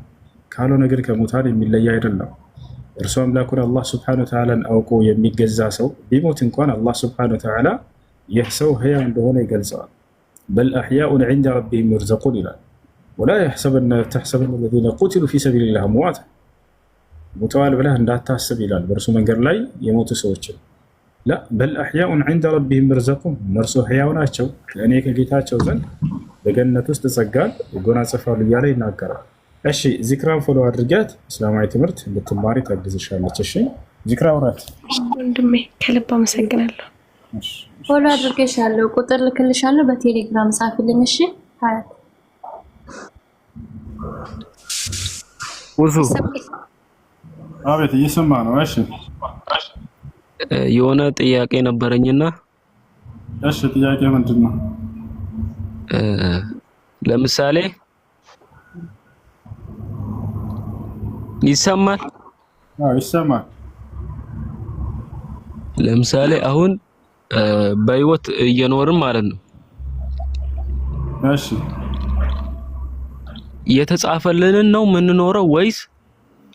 Speaker 1: ካልሆነ ግን ከሙታን የሚለይ አይደለም። እርሱ አምላኩን አላህ ሱብሓነሁ ወተዓላን አውቆ የሚገዛ ሰው ቢሞት እንኳን አላህ ሱብሓነሁ ወተዓላ ይህ ሰው ህያው እንደሆነ ይገልጸዋል። በል አሕያኡን ዒንደ ረቢሂም ዩርዘቁን ይላል። ወላ ተሕሰበነ ለዚነ ቁቲሉ ፊ ሰቢሊላህ አምዋት ሙተዋል ብለህ እንዳታስብ ይላል። በእርሱ መንገድ ላይ የሞቱ ሰዎችን لا بل أحياء عند ربهم يرزقون እነርሱ ህያው ናቸው ከእኔ ከጌታቸው ዘንድ በገነት ውስጥ ጸጋን ይጎናጸፋሉ እያለ ይናገራል። እሺ ዚክራን ፎሎ አድርጊያት እስላማዊ ትምህርት እንድትማሪ ታግዝሻለች። እሺ ዚክራ ወራት
Speaker 4: ወንድሜ ከልብ አመሰግናለሁ።
Speaker 5: ፎሎ አድርጌሻለሁ፣ ቁጥር ልክልሻለሁ በቴሌግራም ጻፍልኝ። እሺ ሀያት
Speaker 1: ውዙ አቤት እየሰማ ነው። እሺ
Speaker 6: የሆነ ጥያቄ ነበረኝና
Speaker 1: እሺ ጥያቄ ምንድነው?
Speaker 6: ለምሳሌ ይሰማል?
Speaker 1: አዎ ይሰማል።
Speaker 6: ለምሳሌ አሁን በህይወት እየኖርን ማለት ነው።
Speaker 1: እሺ
Speaker 6: የተጻፈልንን ነው የምንኖረው ወይስ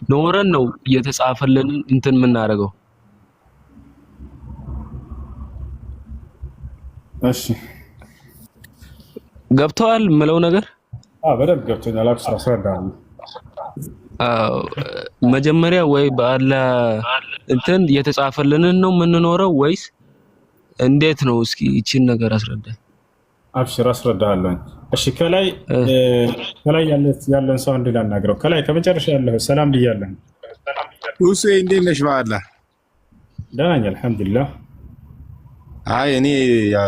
Speaker 6: ኖረን ነው የተጻፈልንን እንትን የምናደርገው?
Speaker 1: እሺ
Speaker 6: ገብቷል ምለው ነገር?
Speaker 1: በደንብ ገብቶኛል። አስረዳለሁ።
Speaker 6: መጀመሪያ ወይ በአላህ እንትን የተጻፈልንን ነው የምንኖረው ወይስ እንዴት ነው? እስኪ እቺን ነገር አስረዳኝ።
Speaker 1: አብሽር አስረዳለሁ። እሺ ከላይ ያለን ሰው አንድ ላናግረው። ከላይ ከመጨረሻ ያለው ሰላም ብያለሁ።
Speaker 7: ሁሴ እንዴት ነሽ? በአላህ
Speaker 1: ደህና ነኝ አልሐምዱሊላህ።
Speaker 7: አይ እኔ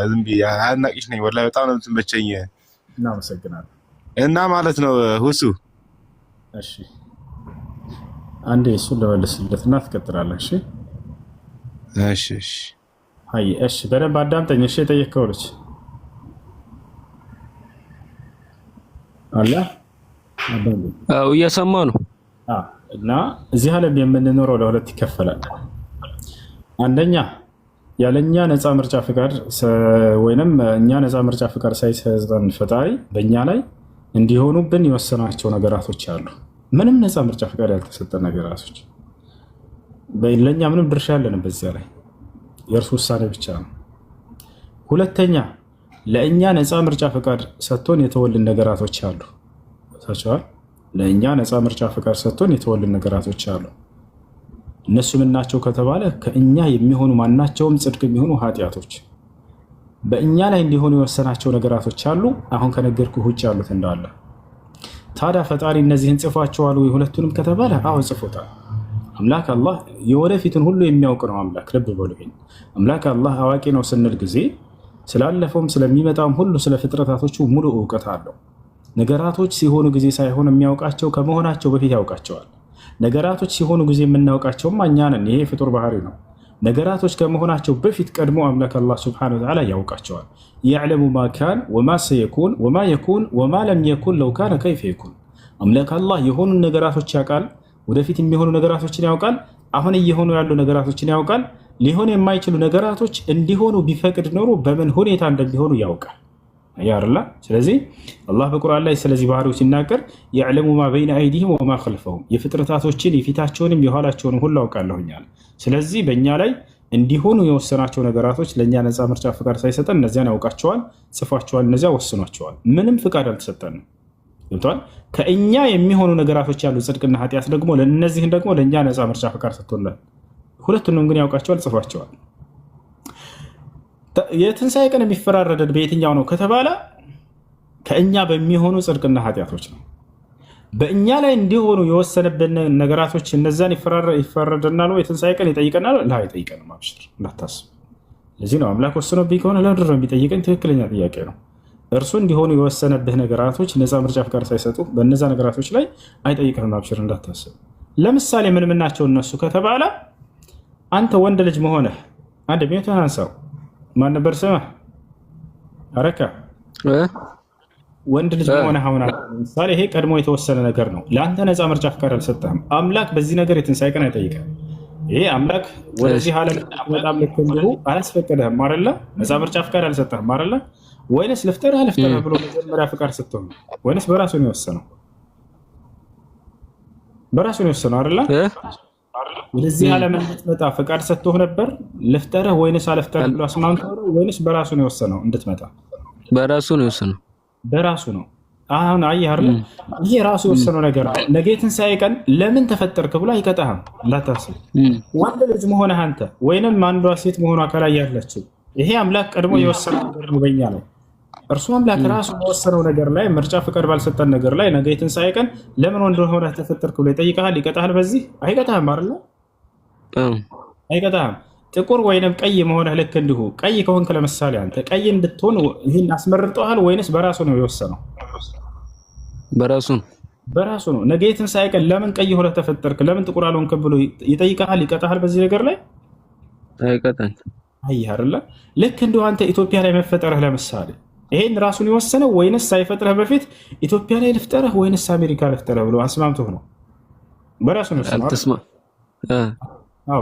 Speaker 7: ዝም ብዬ አድናቂሽ ነኝ ወላሂ በጣም ነው የምትመቸኝ።
Speaker 1: እናመሰግናለን።
Speaker 7: እና ማለት ነው ሁሱ
Speaker 1: እሺ አንዴ እሱን ልመልስለትና ትቀጥላለህ። እሺ
Speaker 7: እሺ እሺ
Speaker 1: አይ እሺ በደንብ አዳምጠኝ። እሺ የጠየቀው ልጅ አለ
Speaker 6: አው እየሰማ ነው።
Speaker 1: እና እዚህ ዓለም የምንኖረው ለሁለት ይከፈላል። አንደኛ ያለኛ ነፃ ምርጫ ፍቃድ ወይንም እኛ ነፃ ምርጫ ፍቃድ ሳይሰጠን ፈጣሪ በእኛ ላይ እንዲሆኑብን የወሰናቸው ነገራቶች አሉ። ምንም ነፃ ምርጫ ፍቃድ ያልተሰጠን ነገራቶች ለእኛ ምንም ድርሻ ያለንም በዚያ ላይ የእርሱ ውሳኔ ብቻ ነው። ሁለተኛ ለእኛ ነፃ ምርጫ ፍቃድ ሰጥቶን የተወልን ነገራቶች አሉ። ታቻል ለእኛ ነፃ ምርጫ ፍቃድ ሰጥቶን የተወልን ነገራቶች አሉ። እነሱ ምን ናቸው ከተባለ ከእኛ የሚሆኑ ማናቸውም ጽድቅ የሚሆኑ ኃጢአቶች በእኛ ላይ እንዲሆኑ የወሰናቸው ነገራቶች አሉ። አሁን ከነገርኩህ ውጭ ያሉት እንዳለ። ታዲያ ፈጣሪ እነዚህን ጽፏቸዋል ወይ ሁለቱንም ከተባለ አዎ ጽፎታል። አምላክ አላህ የወደፊትን ሁሉ የሚያውቅ ነው። አምላክ ልብ በሉ። አምላክ አላህ አዋቂ ነው ስንል ጊዜ ስላለፈውም ስለሚመጣውም ሁሉ ስለ ፍጥረታቶቹ ሙሉ እውቀት አለው። ነገራቶች ሲሆኑ ጊዜ ሳይሆን የሚያውቃቸው ከመሆናቸው በፊት ያውቃቸዋል። ነገራቶች ሲሆኑ ጊዜ የምናውቃቸውም እኛ ነን። ይሄ ፍጡር ባህሪ ነው። ነገራቶች ከመሆናቸው በፊት ቀድሞ አምላክ አላህ ሱብሓነሁ ወተዓላ ያውቃቸዋል። የዕለሙ ማ ካን ወማ ሰየኩን ወማ የኩን ወማ ለም የኩን ለው ካነ ከይፈ የኩን። አምላክ አላህ የሆኑ ነገራቶች ያውቃል፣ ወደፊት የሚሆኑ ነገራቶችን ያውቃል፣ አሁን እየሆኑ ያሉ ነገራቶችን ያውቃል። ሊሆን የማይችሉ ነገራቶች እንዲሆኑ ቢፈቅድ ኖሮ በምን ሁኔታ እንደሚሆኑ ያውቃል። ያርላ ስለዚህ አላህ በቁርአን ላይ ስለዚህ ባህሪው ሲናገር የዕለሙ ማ በይነ አይዲሂም ወማ ኸልፈሁም የፍጥረታቶችን የፊታቸውንም የኋላቸውንም ሁሉ አውቃለሁኛል። ስለዚህ በእኛ ላይ እንዲሆኑ የወሰናቸው ነገራቶች ለእኛ ነፃ ምርጫ ፍቃድ ሳይሰጠን እነዚያን ያውቃቸዋል፣ ጽፏቸዋል፣ እነዚያ ወስኗቸዋል። ምንም ፍቃድ አልተሰጠንም። ገብተዋል። ከእኛ የሚሆኑ ነገራቶች ያሉ ጽድቅና ኃጢአት ደግሞ ለእነዚህን ደግሞ ለእኛ ነፃ ምርጫ ፍቃድ ሰጥቶናል። ሁለቱንም ግን ያውቃቸዋል፣ ጽፏቸዋል። የትንሣኤ ቀን የሚፈራረደን በየትኛው ነው ከተባለ ከእኛ በሚሆኑ ጽድቅና ኃጢአቶች ነው። በእኛ ላይ እንዲሆኑ የወሰነብን ነገራቶች እነዛን ይፈረደናል ወይ? የትንሣኤ ቀን ይጠይቀናል? ላ አይጠይቀንም። አብሽር እንዳታስብ። ለዚህ ነው አምላክ ወስኖብኝ ከሆነ ለምንድን ነው የሚጠይቀኝ? ትክክለኛ ጥያቄ ነው። እርሱ እንዲሆኑ የወሰነብህ ነገራቶች ነፃ ምርጫ ፍቃድ ሳይሰጡ በእነዛ ነገራቶች ላይ አይጠይቀንም። አብሽር እንዳታስብ። ለምሳሌ ምን ናቸው እነሱ ከተባለ አንተ ወንድ ልጅ መሆንህ አንድ ቤትህን አንሳው። ማን ነበር ስምህ? አረካ ወንድ ልጅ መሆንህ አሁን ለምሳሌ ይሄ ቀድሞ የተወሰነ ነገር ነው። ለአንተ ነፃ ምርጫ ፍቃድ አልሰጠህም። አምላክ በዚህ ነገር የትንሣኤ ቀን አይጠይቅህም። ይሄ አምላክ ወደዚህ ዓለም በጣም ልክ እንዲሁ አላስፈቀደህም አይደለ? ነፃ ምርጫ ፍቃድ አልሰጠህም አይደለ? ወይንስ ልፍጠርህ ብሎ መጀመሪያ ፍቃድ ሰጥቶህ ነው? ወይንስ በራሱ ነው የወሰነው? በራሱ ነው የወሰነው አይደለ? ወደዚህ ዓለም እንድትመጣ ፍቃድ ሰጥቶህ ነበር? ልፍጠርህ ወይንስ አልፍጠርህ ብሎ አስማምቶህ ነው? ወይንስ በራሱ ነው የወሰነው እንድትመጣ?
Speaker 6: በራሱ ነው የወሰነው።
Speaker 1: በራሱ ነው። አሁን አየህ አይደል? ይሄ ራሱ የወሰነው ነገር ነው። ነገ የትንሣኤ ቀን ለምን ተፈጠርክ ብሎ አይቀጣህም። እንዳታስብ። ወንድ ልጅ መሆንህ አንተ ወይንም አንዷ ሴት መሆኗ ከላይ ያለችው ይሄ አምላክ ቀድሞ የወሰነው ነገር ነው በእኛ ላይ። እርሱ አምላክ ራሱ በወሰነው ነገር ላይ ምርጫ ፍቃድ ባልሰጠን ነገር ላይ ነገ የትንሣኤ ቀን ለምን ወንድ ሆነህ ተፈጠርክ ብሎ ይጠይቅሃል። ይቀጣሃል። በዚህ አይቀጣህም አይደል? አይቀጣህም። ጥቁር ወይንም ቀይ መሆንህ ልክ እንዲሁ ቀይ ከሆንክ ለምሳሌ አንተ ቀይ እንድትሆን ይህን አስመርጠዋል ወይንስ በራሱ ነው የወሰነው? በራሱ ነው። ነገ የትንሣኤ ቀን ለምን ቀይ ሆነህ ተፈጠርክ ለምን ጥቁር አልሆንክም ብሎ ይጠይቅሃል። ይቀጣሃል። በዚህ ነገር ላይ
Speaker 6: አይቀጣም።
Speaker 1: አየህ አይደለ? ልክ እንዲሁ አንተ ኢትዮጵያ ላይ መፈጠርህ ለምሳሌ ይሄን ራሱን የወሰነው ወይንስ ሳይፈጥረህ በፊት ኢትዮጵያ ላይ ልፍጠርህ ወይንስ አሜሪካ ልፍጠርህ ብሎ አስማምቶህ ነው? በራሱ ነው የወሰነው።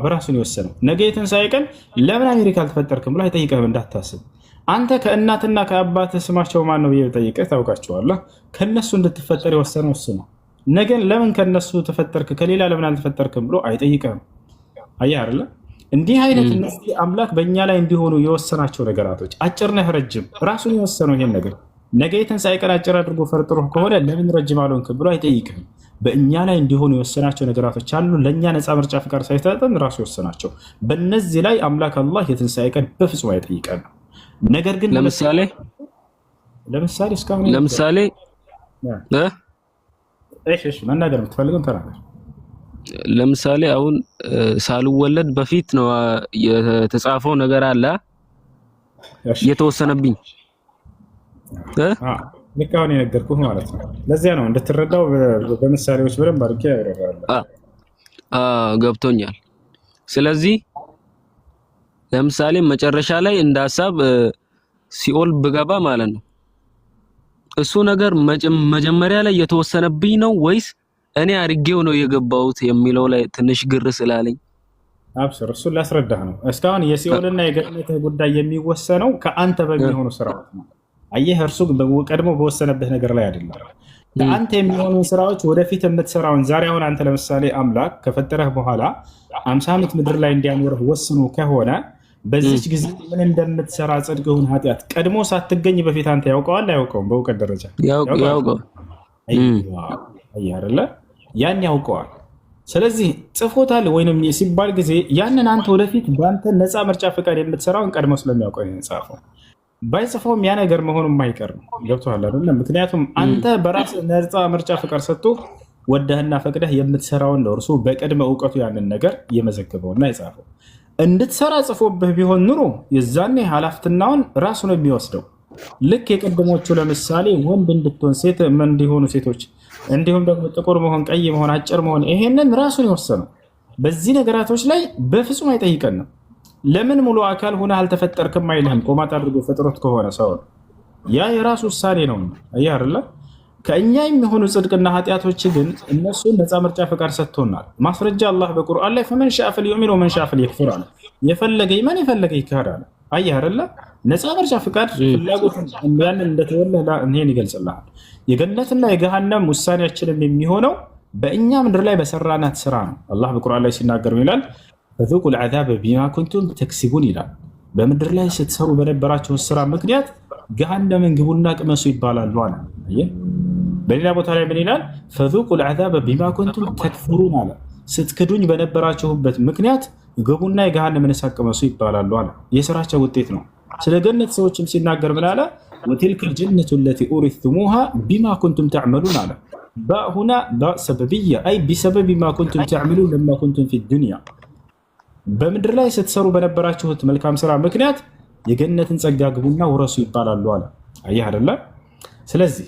Speaker 1: በራሱ ነው የወሰነው። ነገ የትንሣኤ ቀን ለምን አሜሪካ አልተፈጠርክም ብሎ አይጠይቅህም። እንዳታስብ። አንተ ከእናትና ከአባትህ ስማቸው ማን ነው ብዬ ጠይቀህ ታውቃቸዋለህ። ከነሱ እንድትፈጠር የወሰነው እሱ ነው። ነገን ለምን ከነሱ ተፈጠርክ ከሌላ ለምን አልተፈጠርክም ብሎ አይጠይቅህም። አየህ አይደለ? እንዲህ አይነት እነዚህ አምላክ በእኛ ላይ እንዲሆኑ የወሰናቸው ነገራቶች አጭር ነህ ረጅም ራሱን የወሰነው ይሄን ነገር ነገ የትንሣኤ ቀን አጭር አድርጎ ፈርጥሮ ከሆነ ለምን ረጅም አልሆንክም ብሎ አይጠይቅህም። በእኛ ላይ እንዲሆኑ የወሰናቸው ነገራቶች አሉ። ለእኛ ነፃ ምርጫ ፍቃድ ሳይሰጠን ራሱ የወሰናቸው። በእነዚህ ላይ አምላክ አላህ የትንሣኤ ቀን በፍጹም አይጠይቀን። ነገር ግን ለምሳሌ እስካሁን መናገር የምትፈልገው ተናገር።
Speaker 6: ለምሳሌ አሁን ሳልወለድ በፊት ነው የተጻፈው ነገር አለ የተወሰነብኝ።
Speaker 1: ልክ አሁን የነገርኩህ ማለት ነው። ለዚያ ነው እንድትረዳው በምሳሌዎች በደንብ አድርጌ ያብራራለሁ።
Speaker 6: ገብቶኛል። ስለዚህ ለምሳሌ መጨረሻ ላይ እንደ ሀሳብ ሲኦል ብገባ ማለት ነው እሱ ነገር መጀመሪያ ላይ የተወሰነብኝ ነው ወይስ እኔ አድርጌው ነው የገባሁት የሚለው ላይ ትንሽ ግር ስላለኝ
Speaker 1: አብሽር፣ እሱን ላስረዳህ ነው። እስካሁን የሲኦልና የገነት ጉዳይ የሚወሰነው ከአንተ በሚሆኑ ስራዎች ነው። አየህ፣ እርሱ ቀድሞ በወሰነብህ ነገር ላይ አይደለም። ለአንተ የሚሆኑ ስራዎች ወደፊት የምትሰራውን ዛሬ አሁን አንተ ለምሳሌ አምላክ ከፈጠረህ በኋላ 50 ዓመት ምድር ላይ እንዲያኖርህ ወስኖ ከሆነ በዚች ጊዜ ምን እንደምትሰራ ጽድቅ ይሁን ኃጢአት ቀድሞ ሳትገኝ በፊት አንተ ያውቀዋል አያውቀውም? በእውቀት ደረጃ
Speaker 6: ያውቀዋል።
Speaker 1: አየህ አይደለ? ያን ያውቀዋል። ስለዚህ ጽፎታል ወይንም ሲባል ጊዜ ያንን አንተ ወደፊት በአንተ ነፃ ምርጫ ፈቃድ የምትሰራውን ቀድሞ ስለሚያውቀው የጻፈው። ባይጽፈውም ያ ነገር መሆኑ የማይቀር ነው። ገብቶሃል አይደለ? ምክንያቱም አንተ በራስህ ነፃ ምርጫ ፈቃድ ሰጥቶ ወደህና ፈቅደህ የምትሰራውን ነው እርሱ በቅድመ እውቀቱ ያንን ነገር የመዘገበውና የጻፈው። እንድትሰራ ጽፎብህ ቢሆን ኑሮ የዛኔ ኃላፊነቱን ራሱ ነው የሚወስደው። ልክ የቀድሞቹ ለምሳሌ ወንድ እንድትሆን ሴት እንዲሆኑ ሴቶች እንዲሁም ደግሞ ጥቁር መሆን፣ ቀይ መሆን፣ አጭር መሆን ይሄንን ራሱን የወሰነው። በዚህ ነገራቶች ላይ በፍጹም አይጠይቀንም። ለምን ሙሉ አካል ሆነ አልተፈጠርክም አይልህም። ቆማጥ አድርጎ ፈጥሮት ከሆነ ሰው ያ የራሱ ውሳኔ ነው። አየህ አይደለ? ከእኛ የሚሆኑ ጽድቅና ኃጢአቶች ግን እነሱን ነፃ ምርጫ ፈቃድ ሰጥቶናል። ማስረጃ አላህ በቁርአን ላይ ፈመን ሻአ ፈልዩሚን ወመን ሻአ ፈልየክፉር አለ። የፈለገ ይመን የፈለገ ይካድ አለ። አየህ አይደለ? ነፃ ምርጫ ፈቃድ ፍላጎትን ያንን እንደተወለህ ይሄን ይገልጽልሃል። የገነትና የገሃነም ውሳኔያችንም የሚሆነው በእኛ ምድር ላይ በሰራናት ስራ ነው። አላህ በቁርአን ላይ ሲናገር ይላል ፈዙቁል ዐዛበ ቢማ ኩንቱም ተክሲቡን ይላል። በምድር ላይ ስትሰሩ በነበራቸው ስራ ምክንያት ገሃነምን ግቡና ቅመሱ ይባላሉ አለ። በሌላ ቦታ ላይ ምን ይላል? ፈዙቁል ዐዛበ ቢማ ኩንቱም ተክፍሩን አለ። ስትክዱኝ በነበራችሁበት ምክንያት ግቡና የገሃነምን እሳት ቅመሱ ይባላሉ አለ። የስራቸው ውጤት ነው። ስለ ገነት ሰዎችም ሲናገር ምን አለ? ወቲልከል ጀነቱ ለቲ ኡሪቱሙሃ ቢማ ኩንቱም ተዕመሉን አለ። ባሁና ሰበብያ አይ ቢሰበብ ማ ኩንቱም ተዕመሉን ለማ ኩንቱም ፊ ዱንያ፣ በምድር ላይ ስትሰሩ በነበራችሁት መልካም ስራ ምክንያት የገነትን ጸጋ ግቡና ውረሱ ይባላሉ አለ። አየህ አይደለ? ስለዚህ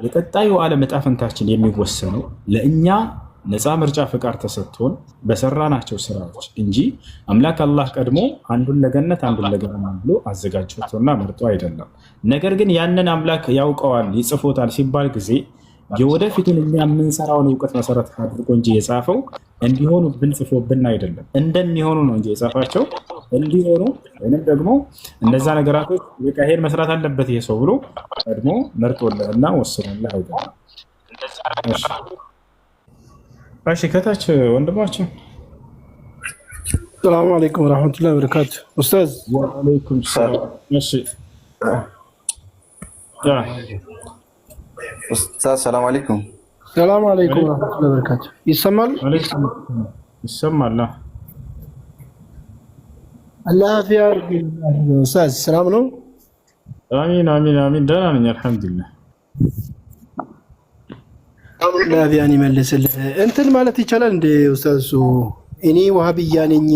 Speaker 1: የቀጣዩ ዓለም ዕጣ ፈንታችን የሚወሰነው ለእኛ ነፃ ምርጫ ፍቃድ ተሰጥቶን በሰራናቸው ስራዎች እንጂ አምላክ አላህ ቀድሞ አንዱን ለገነት አንዱን ለገሃነም ብሎ አዘጋጅቶና መርጦ አይደለም። ነገር ግን ያንን አምላክ ያውቀዋል ይጽፎታል ሲባል ጊዜ የወደፊቱን እኛ የምንሰራውን እውቀት መሰረት አድርጎ እንጂ የጻፈው እንዲሆኑ ብንጽፎብን አይደለም። እንደሚሆኑ ነው እንጂ የጻፋቸው እንዲሆኑ ወይም ደግሞ እነዛ ነገራቶች ይሄን መስራት አለበት ይሄ ሰው ብሎ ቀድሞ መርጦልህና ወስኖልህ አይደለም። እሺ ከታች ወንድማችን
Speaker 8: ሰላም አለይኩም ወራህመቱላሂ ወበረካቱ። ኡስታዝ
Speaker 1: ወአለይኩም ሰላም። እሺ
Speaker 9: ኡስታዝ ሰላም አለይኩም።
Speaker 8: ሰላም አለይኩም ወራህመቱላሂ ወበረካቱ። ይሰማል?
Speaker 1: ይሰማል።
Speaker 8: አላህ ያርግ። ኡስታዝ ሰላም ነው?
Speaker 1: አሚን አሚን አሚን። ደህና ነኝ አልሐምዱሊላህ።
Speaker 8: ላቢያን ይመልስልህ። እንትን ማለት ይቻላል እንደ ኡስታዝ እኔ ወሃብያ ነኝ፣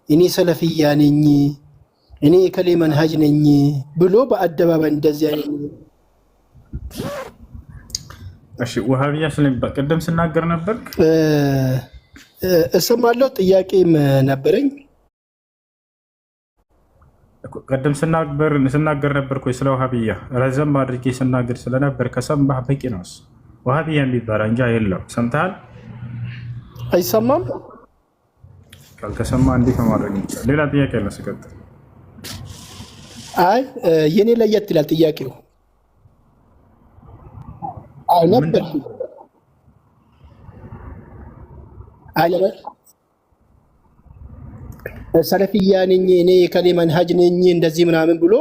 Speaker 8: እኔ ሰለፍያ ነኝ፣ እኔ ከሌ መንሃጅ ነኝ ብሎ በአደባባይ እንደዚህ አይነት
Speaker 1: እሺ ወሃብያ ስለሚባል ቅድም ስናገር ነበር
Speaker 8: እሰማለሁ። ጥያቄም ነበረኝ
Speaker 1: ቅድም ስናገር ነበር እኮ ስለ ወሃብያ ረዘም አድርጌ ስናገር ስለነበር ከሰማህ በቂ ነው። ወሃብያ የሚባል እንጃ የለም። ሰምተሃል?
Speaker 8: አይሰማም?
Speaker 1: ካልከሰማ እንዴት ማድረግ ይችላል? ሌላ ጥያቄ አለ ስቀጥል።
Speaker 8: አይ የኔ ለየት ይላል ጥያቄው። አይ ነበር አለበት ሰለፊያ ነኝ እኔ ከሌ መንሃጅ ነኝ እንደዚህ ምናምን ብሎ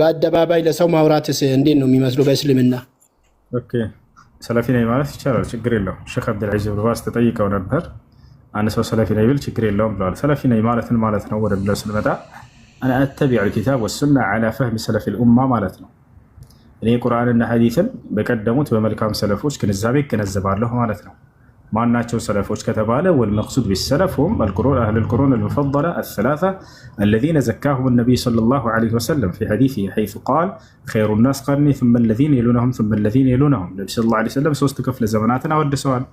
Speaker 8: በአደባባይ ለሰው ማውራትስ እንዴት ነው የሚመስለው በእስልምና?
Speaker 1: ኦኬ ሰለፊ ነኝ ማለት ይቻላል፣ ችግር የለውም። ሼክ አብዱልዓዚዝ ኢብኑ ባዝ ተጠይቀው ነበር። አንድ ሰው ሰለፊ ነኝ ቢል ችግር የለውም ብለዋል። ሰለፊ ነኝ ማለት ምን ማለት ነው? ወደ ብለው ስንመጣ አነ አተቢዑ ልኪታብ ወሱና ዐላ ፈህሚ ሰለፊ ልኡማ ማለት ነው። እኔ ቁርአንና ሐዲስን በቀደሙት በመልካም ሰለፎች ግንዛቤ እገነዘባለሁ ማለት ነው። ማናቸው ሰለፎች ከተባለ ወልመቅሱድ ቢሰለፍ ሁም አህሉል ቁሩን አልሙፈደላ አሰላሳ አለዚነ ዘካሁም ነቢይ ሰለላሁ ዐለይሂ ወሰለም ፊ ሐዲሲሂ ሐይሱ ቃል ኸይሩ ናስ ቀርኒ ሱመ አለዚነ የሉነሁም ሱመ አለዚነ የሉነሁም። ነቢ ሰለላሁ ዐለይሂ ወሰለም 3 ክፍለ ዘመናትን አወድሰዋል።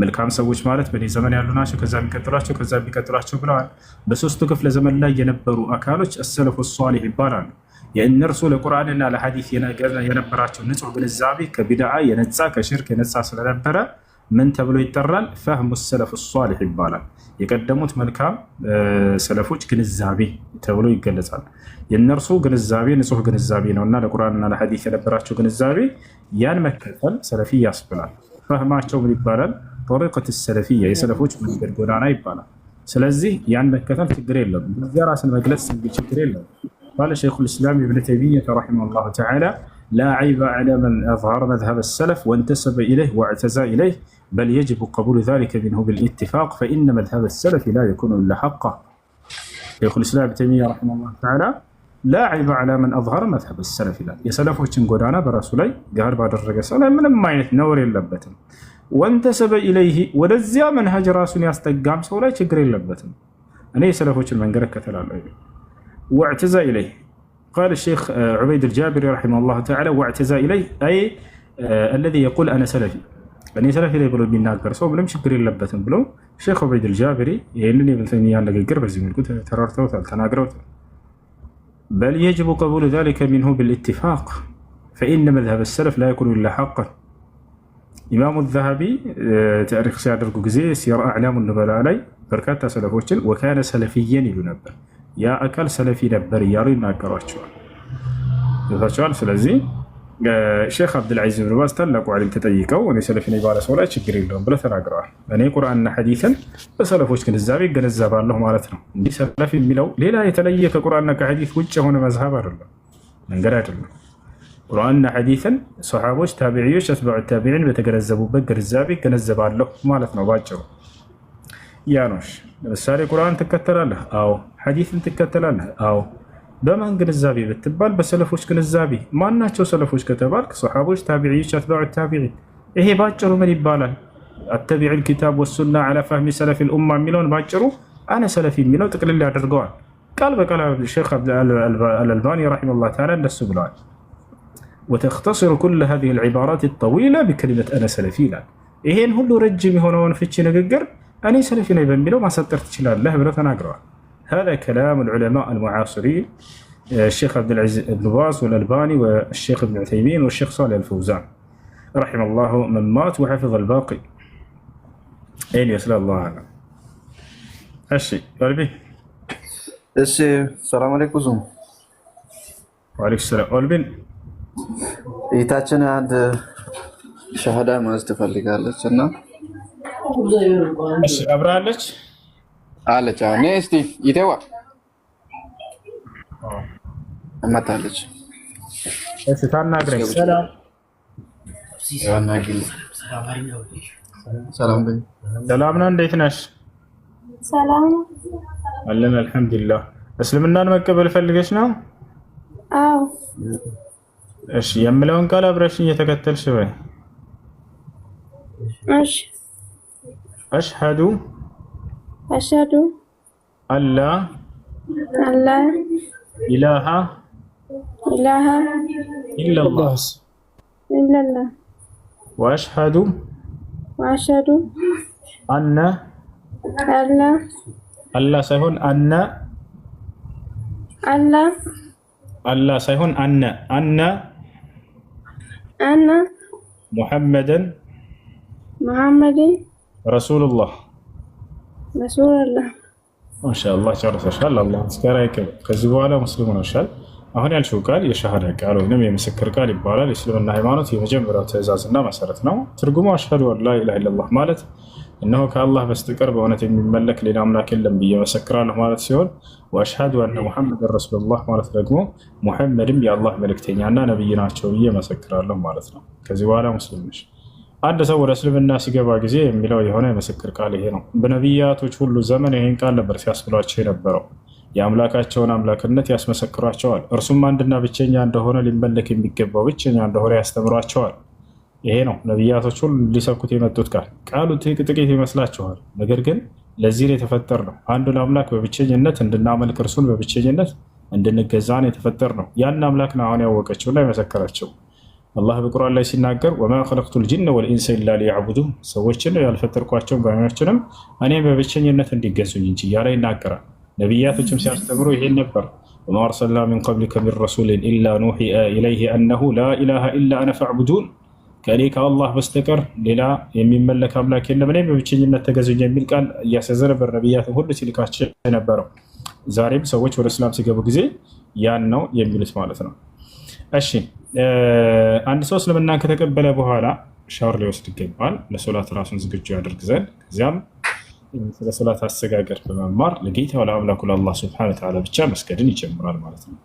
Speaker 1: መልካም ሰዎች ማለት በእኔ ዘመን ያሉ ናቸው፣ ከዛ የሚቀጥሏቸው፣ ከዛ የሚቀጥሏቸው ብለዋል። በ3ቱ ክፍለ ዘመን ላይ የነበሩ አካሎች አሰለፉ ሷሊህ ይባላሉ። የእነርሱ ለቁርአንና ለሐዲስ የነበራቸው ንጹህ ግንዛቤ ከቢድዓ የነጻ ከሽርክ የነጻ ስለነበረ ምን ተብሎ ይጠራል? ፈህሙ ሰለፍ ሷሊህ ይባላል። የቀደሙት መልካም ሰለፎች ግንዛቤ ተብሎ ይገለጻል። የእነርሱ ግንዛቤ ንጹህ ግንዛቤ ነውና ለቁርአንና ለሐዲስ የነበራቸው ግንዛቤ ያን መከተል ሰለፊ ያስብላል። ፈህማቸው ምን ይባላል? ጠሪቀት ሰለፊያ የሰለፎች መንገድ ጎዳና ይባላል። ስለዚህ ያን መከተል ችግር የለም። በዚያ ራስን መግለጽ ችግር የለም። قال شيخ الإسلام ابن تيمية رحمه الله تعالى لا عيب على من أظهر مذهب السلف وانتسب إليه واعتزى إليه بل يجب قبول ذلك منه بالاتفاق فإن مذهب السلف لا يكون إلا حقه. شيخ الإسلام ابن تيمية رحمه الله تعالى لا عيب على من أظهر مذهب السلف لا يسلفوا تشنقودانا برسولي قال بعد الرقصة من ما يتنور اللبتم وانتسب إليه ولزيا منهج راسون يستقام سولا شكر اللبتم أنا يسلفوا تشنقودانا كثلا واعتزى إليه. قال الشيخ عبيد الجابري رحمه الله تعالى واعتزى إليه أي الذي يقول أنا سلفي أنا سلفي لا يقولوا بالناقر سو بلم شكر اللبتم بلو الشيخ عبيد الجابري يعني ابن تيمية لقى قرب زي ما قلت ترارتوت تناقروت بل يجب قبول ذلك منه بالاتفاق فإن مذهب السلف لا يكون إلا حقا. إمام الذهبي تاريخ سعد القزي سير أعلام النبلاء علي بركات سلفوتشن وكان سلفيا ينبه ያ አካል ሰለፊ ነበር እያሉ ይናገሯቸዋል። ስለዚህ ሼክ አብዱልዓዚዝ ብን ባዝ ታላቁ ዓሊም ተጠይቀው እኔ ሰለፊ ነኝ ባለ ሰው ላይ ችግር የለውም ብለው ተናግረዋል። እኔ ቁርአንና ሐዲስን በሰለፎች ግንዛቤ እገነዘባለሁ ማለት ነው። እንዲህ ሰለፊ የሚለው ሌላ የተለየ ከቁርአንና ከሐዲስ ውጭ የሆነ መዝሀብ አይደለም፣ መንገድ አይደለም። ቁርአንና ሐዲስን ሰሓቦች፣ ታቢዒዎች፣ አትባዑ ታቢዒን በተገነዘቡበት ግንዛቤ እገነዘባለሁ ማለት ነው ባጭሩ። ያ ነው። ለምሳሌ ቁርአን ትከተላለህ? አዎ። ሐዲስን ትከተላለህ? አዎ። በማን ግንዛቤ ብትባል በሰለፎች ግንዛቤ። ማናቸው ሰለፎች ከተባልክ ሰሓቦች፣ ታቢዒዎች፣ አትባዑ ታቢዒን። ይሄ ባጭሩ ምን ይባላል? አተቢዕ ልኪታብ ወሱና ዐላ ፈህሚ ሰለፊ ልኡማ የሚለውን ባጭሩ አነ ሰለፊ የሚለው ጥቅልል ያደርገዋል። ቃል በቃል ሼክ አልአልባኒ ረሒመሁላህ ተዓላ እንደሱ ብለዋል። ወተኽተሲሩ ኩለ ሃዚሂ ልዕባራት ጠዊላ ቢከሊመት አነ ሰለፊ ይላል። ይሄን ሁሉ ረጅም የሆነውን ፍቺ ንግግር እኔ ሰለፊ ነኝ በሚለው ማሳጠር ትችላለህ ብለው ተናግረዋል። هذا كلام العلماء المعاصرين الشيخ عبد العزيز بن باز والألباني والشيخ ابن عثيمين والشيخ صالح الفوزان رحم الله من مات وحفظ الباقي. أين يسأل الله عنه الشيء قلبي
Speaker 9: السلام عليكم زوم.
Speaker 1: وعليكم السلام قلبي
Speaker 9: يتاچن عند شهادة ما استفلقالች እና
Speaker 1: እሺ አብራለች
Speaker 9: አለች አሁን እስቲ ይተዋ አማታለች።
Speaker 1: እሺ ታናግረኝ። ሰላም
Speaker 9: ሰላም በይ።
Speaker 1: ሰላም ነው፣ እንዴት ነሽ?
Speaker 5: ሰላም
Speaker 1: አለን አልሐምዱሊላህ። እስልምናን መቀበል ፈልገሽ ነው?
Speaker 5: አዎ።
Speaker 1: እሺ የምለውን ቃል አብረሽኝ እየተከተልሽ በይ።
Speaker 5: እሺ
Speaker 1: አሽሀዱ
Speaker 5: أشهد
Speaker 1: ألا
Speaker 5: أن لا
Speaker 1: إله
Speaker 5: إله
Speaker 1: إلا الله
Speaker 5: إلا الله
Speaker 1: وأشهد أن ألا سيهون ألا سيهون أن محمدا رسول الله ማሻአላህ ጨርሰሻል። አላህ ምስጋና ይቀበል። ከዚህ በኋላ ሙስሊም ሆነሻል። አሁን ያልሽው ቃል የሸሃዳ ቃል ወይም የምስክር ቃል ይባላል። የእስልምና ሃይማኖት የመጀመሪያው ትእዛዝና መሰረት ነው። ትርጉሙ አሽሀዱ አን ላ ኢላሀ ኢለላህ ማለት እነሆ ከአላህ በስተቀር በእውነት የሚመለክ ሌላ አምላክ የለም ብዬ መሰክራለሁ ማለት ሲሆን፣ ወአሽሀዱ አነ ሙሐመድን ረሱሉላህ ማለት ደግሞ ሙሐመድም የአላህ መልእክተኛና ነብይ ናቸው ብዬ መሰክራለሁ ማለት ነው። ከዚህ በኋላ ሙስሊም ነሽ። አንድ ሰው ወደ እስልምና ሲገባ ጊዜ የሚለው የሆነ የምስክር ቃል ይሄ ነው። በነቢያቶች ሁሉ ዘመን ይህን ቃል ነበር ሲያስብሏቸው የነበረው። የአምላካቸውን አምላክነት ያስመሰክሯቸዋል። እርሱም አንድና ብቸኛ እንደሆነ ሊመለክ የሚገባው ብቸኛ እንደሆነ ያስተምሯቸዋል። ይሄ ነው ነቢያቶች ሁሉ ሊሰብኩት የመጡት ቃል። ቃሉ ጥቂት ይመስላችኋል፣ ነገር ግን ለዚህ የተፈጠር ነው። አንዱን አምላክ በብቸኝነት እንድናመልክ፣ እርሱን በብቸኝነት እንድንገዛን የተፈጠር ነው። ያን አምላክ ነው አሁን ያወቀችውና የመሰከረችው። አላህ በቁርአን ላይ ሲናገር ወማ ኸለቅቱል ጂነ ወልኢንሰ ኢላ ሊያዕቡዱን፣ ሰዎችን ያልፈጠርኳቸውን ባሪያዎችንም እኔ በብቸኝነት እንዲገዙኝ እንጂ እያለ ይናገራል። ነቢያቶችም ሲያስተምሩ ይሄን ነበር። ወማ አርሰልና ሚን ቀብሊከ ሚን ረሱሊን ኢላ ኑሒአ ኢለይሂ አነሁ ላ ኢላሃ ኢላ አነ ፈዕቡዱን፣ ከእኔ ከአላህ በስተቀር ሌላ የሚመለክ አምላክ የለም፣ እኔ በብቸኝነት ተገዙኝ የሚል ቃል እያስያዘ ነበር ነቢያትን ሁሉ ሲልካቸው የነበረው። ዛሬም ሰዎች ወደ እስላም ሲገቡ ጊዜ ያን ነው የሚሉት ማለት ነው። እሺ አንድ ሰው እስልምናን ከተቀበለ በኋላ ሻወር ሊወስድ ይገባል፣ ለሶላት ራሱን ዝግጁ ያደርግ ዘንድ። ከዚያም ስለ ሶላት አሰጋገድ በመማር ለጌታው ለአምላኩ ለአላህ ሱብሓነሁ ወተዓላ ብቻ መስገድን ይጀምራል ማለት ነው።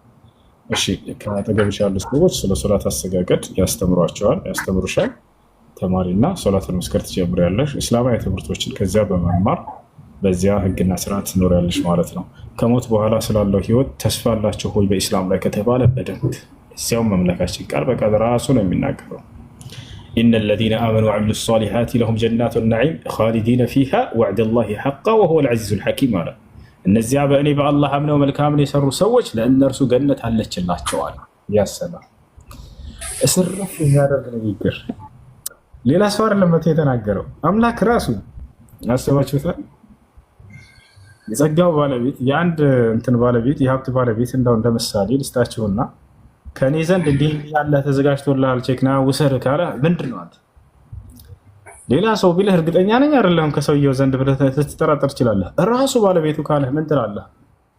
Speaker 1: እሺ ከአጠገብሽ ያሉ ሰዎች ስለ ሶላት አሰጋገድ ያስተምሩሻል። ተማሪና ሶላትን መስገድ ትጀምሪያለሽ። እስላማዊ ትምህርቶችን ከዚያ በመማር በዚያ ህግና ስርዓት ትኖሪያለሽ ማለት ነው። ከሞት በኋላ ስላለው ህይወት ተስፋ አላችሁ ሆይ በኢስላም ላይ ከተባለ በደንብ እዚያውም መምለካችን ቃል በቃል ራሱ ነው የሚናገረው። ኢነ ለዚነ አመኑ ወዐሚሉ ሷሊሓት ለሁም ጀናቱ ነዒም ኻሊዲነ ፊሃ ወዕደላሂ ሐቃ ወሁወል ዐዚዙል ሐኪም አለ። እነዚያ በእኔ በአላህ አምነው መልካምን የሰሩ ሰዎች ለእነርሱ ገነት አለችላቸዋል። ያሰላም እስርፍ የሚያደርግ ንግግር ሌላ ሰው አይደለም የተናገረው፣ አምላክ ራሱ። አስባችሁታል? የጸጋው ባለቤት የአንድ እንትን ባለቤት የሀብት ባለቤት እንደው እንደ ምሳሌ ልስጣችሁና ከኔ ዘንድ እንዲህ ያለ ተዘጋጅቶልሃል ቼክና ውሰድ ካለ ምንድን ነው አንተ ሌላ ሰው ቢልህ እርግጠኛ ነኝ አይደለም ከሰውየው ዘንድ ብለህ ልትጠራጠር ትችላለህ። ራሱ ባለቤቱ ካለህ ምን ትላለህ?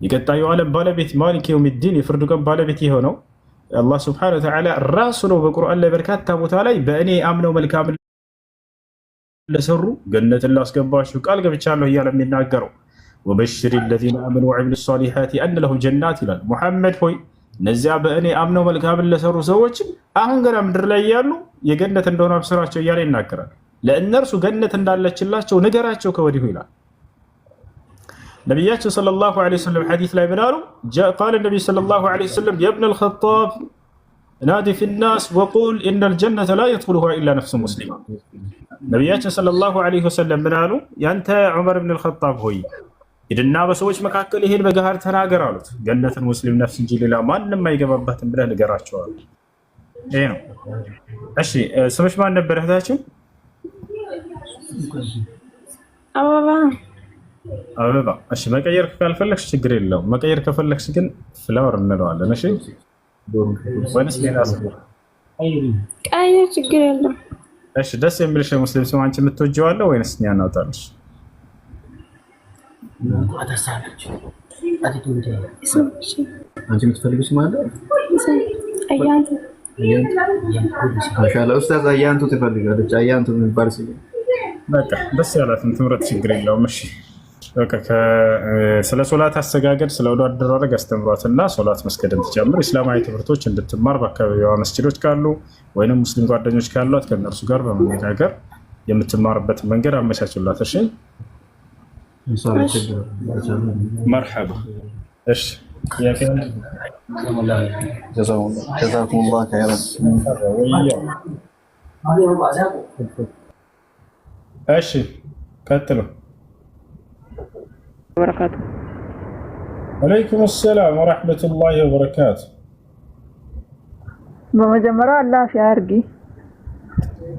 Speaker 1: የቀጣዩ ዓለም ባለቤት ማሊክ የውሚዲን የፍርዱ ቀን ባለቤት የሆነው አላህ ስብሐነሁ ወተዓላ ራሱ ነው በቁርአን ላይ በርካታ ቦታ ላይ በእኔ አምነው መልካም ለሰሩ ገነትን ላስገባችሁ ቃል ገብቻለሁ እያለ የሚናገረው ወበሽሪ الذين آمنوا وعملوا الصالحات أن لهم جنات ይላል። ሙሐመድ ሆይ እነዚያ በእኔ አምነው መልካምን ለሰሩ ሰዎች አሁን ገና ምድር ላይ ያሉ የገነት እንደሆነ አብስራቸው እያለ ይናገራል። ለእነርሱ ገነት እንዳለችላቸው ንገራቸው ከወዲሁ ይላል። ነቢያችን ሰለላሁ ዐለይሂ ወሰለም ሐዲስ ላይ ምን አሉ? ቃለ ነቢዩ ሰለላሁ ዐለይሂ ወሰለም የብነ አልኸጣብ ናዲ ፊ ናስ ወቁል ኢነ አልጀነተ ላ የድኹሉሃ ኢላ ነፍሱ ሙስሊማ። ነቢያችን ሰለላሁ ዐለይሂ ወሰለም ምን አሉ? ያንተ ዑመር ብን አልኸጣብ ሆይ ሂድና በሰዎች መካከል ይሄን በገሃድ ተናገር አሉት። ገነትን ሙስሊም ነፍስ እንጂ ሌላ ማንም አይገባባትም ብለህ ንገራቸው አሉ። ይሄ ነው። እሺ ስምሽ ማን ነበር እህታችን?
Speaker 5: አበባ
Speaker 1: አበባ። እሺ መቀየር ካልፈለግሽ ችግር የለውም። መቀየር ከፈለግሽ ግን ፍላወር እንለዋለን። እሺ ወይስ ሌላ ስም?
Speaker 5: ቀይር፣ ችግር የለም።
Speaker 1: እሺ ደስ የሚልሽ ሙስሊም ስም አንቺ የምትወጂው አለ ወይስ እኛ እናውጣልሽ?
Speaker 9: አንቺ የምትፈልጊው ስም አለ?
Speaker 5: አያንቱ
Speaker 9: ማሻአላ ኡስታዝ አያንቱ ትፈልጋለች። አያንቱ የሚባል ስም
Speaker 1: በቃ ደስ ያላትን ትምረጥ፣ ችግር የለውም። እሺ በቃ ስለ ሶላት አሰጋገድ ስለ ወዶ አደራረግ አስተምሯትና ሶላት መስገድን ትጀምር። እስላማዊ ትምህርቶች እንድትማር በአካባቢዋ መስጂዶች ካሉ ወይንም ሙስሊም ጓደኞች ካሏት ከእነርሱ ጋር በመነጋገር የምትማርበትን መንገድ አመቻችላት። እሺ መርሐባ። እሺ
Speaker 9: ጀዛኩሙላህ ኸይረን።
Speaker 1: እሺ ቀጥሉ።
Speaker 10: ወበረካቱ።
Speaker 1: ወአለይኩም ሰላም ወራህመቱላሂ ወበረካቱ።
Speaker 10: በመጀመሪያ አላህ ያርጊ።